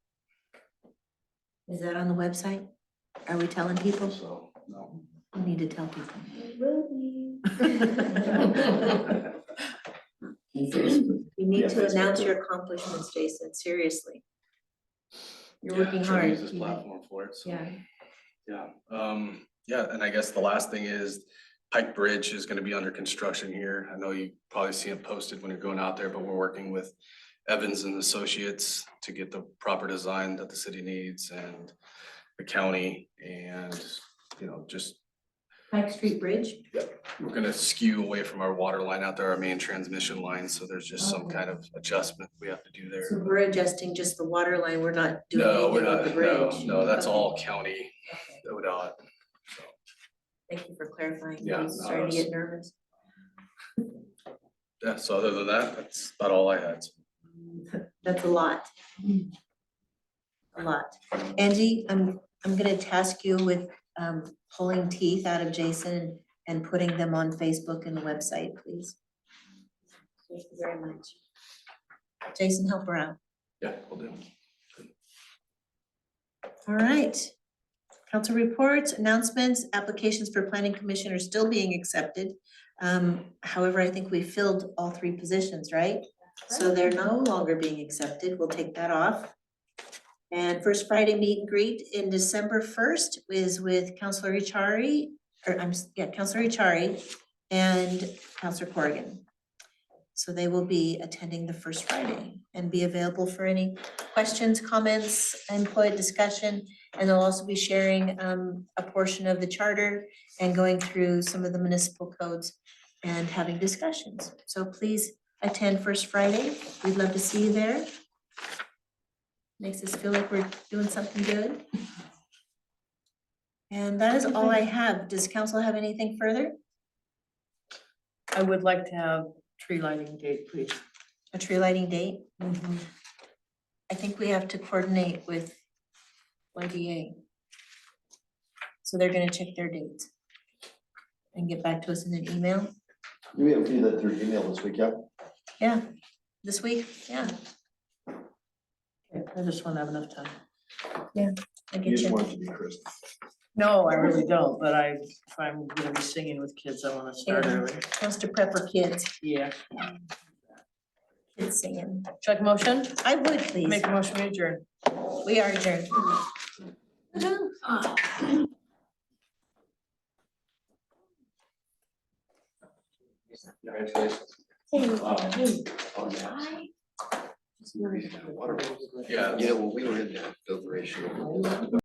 Is that on the website? Are we telling people? So, no. We need to tell people. We You need Yeah, to Facebook announce too. your accomplishments, Jason, seriously. You're Yeah, working trying to hard. use this platform for it, so. Yeah. Yeah, yeah, and I guess the last thing is Pike Bridge is gonna be under construction here. I know you probably see it posted when you're going out there, but we're working with Evans and Associates to get the proper design that the city needs and the county and, you know, just, Pike Street Bridge? we're gonna skew away from our water line out there, our main transmission line, so there's just some kind of adjustment we have to do there. So we're adjusting just the water line, we're not doing No, we're anything with the not, bridge? no, that's Okay. all county ODOT. So, Thank you for clarifying. Yeah, I was no, starting to that's- get nervous. yeah, so other than that, that's about all I had. That's a lot. A lot. Angie, I'm gonna task you with pulling teeth out of Jason and putting them on Facebook and the website, please. Thank you very much. Jason, help her out. Yeah, we'll do. All right. Council reports, announcements, applications for planning commission are still being accepted. However, I think we filled all 3 positions, right? So they're no longer being accepted. We'll take that off. And First Friday meet and greet in December 1st is with Counselor Richari, Counselor Richari and Counselor Corrigan. So they will be attending the First Friday and be available for any questions, comments, input, discussion. And they'll also be sharing a portion of the charter and going through some of the municipal codes and having discussions. So please attend First Friday. We'd love to see you there. Makes us feel like we're doing something good. And that is all I have. Does council have anything further? I would like to have tree lighting date, please. A tree lighting date? I think we have to coordinate with YDA. So they're gonna check their dates and get back to us in an email. You able to do that through email this week, yeah? Yeah, this week, yeah. Okay, I just want to have enough time. I You get just you. want it to be crisp. No, I really don't, but if I'm gonna be singing with kids, I want to start Yeah. early. Wants to prep her kids, Yeah. kids singing. Check motion? I would, please. Make a motion to adjourn. We are adjourned. Congratulations. Yeah. Yeah, well, we were in that deliberation.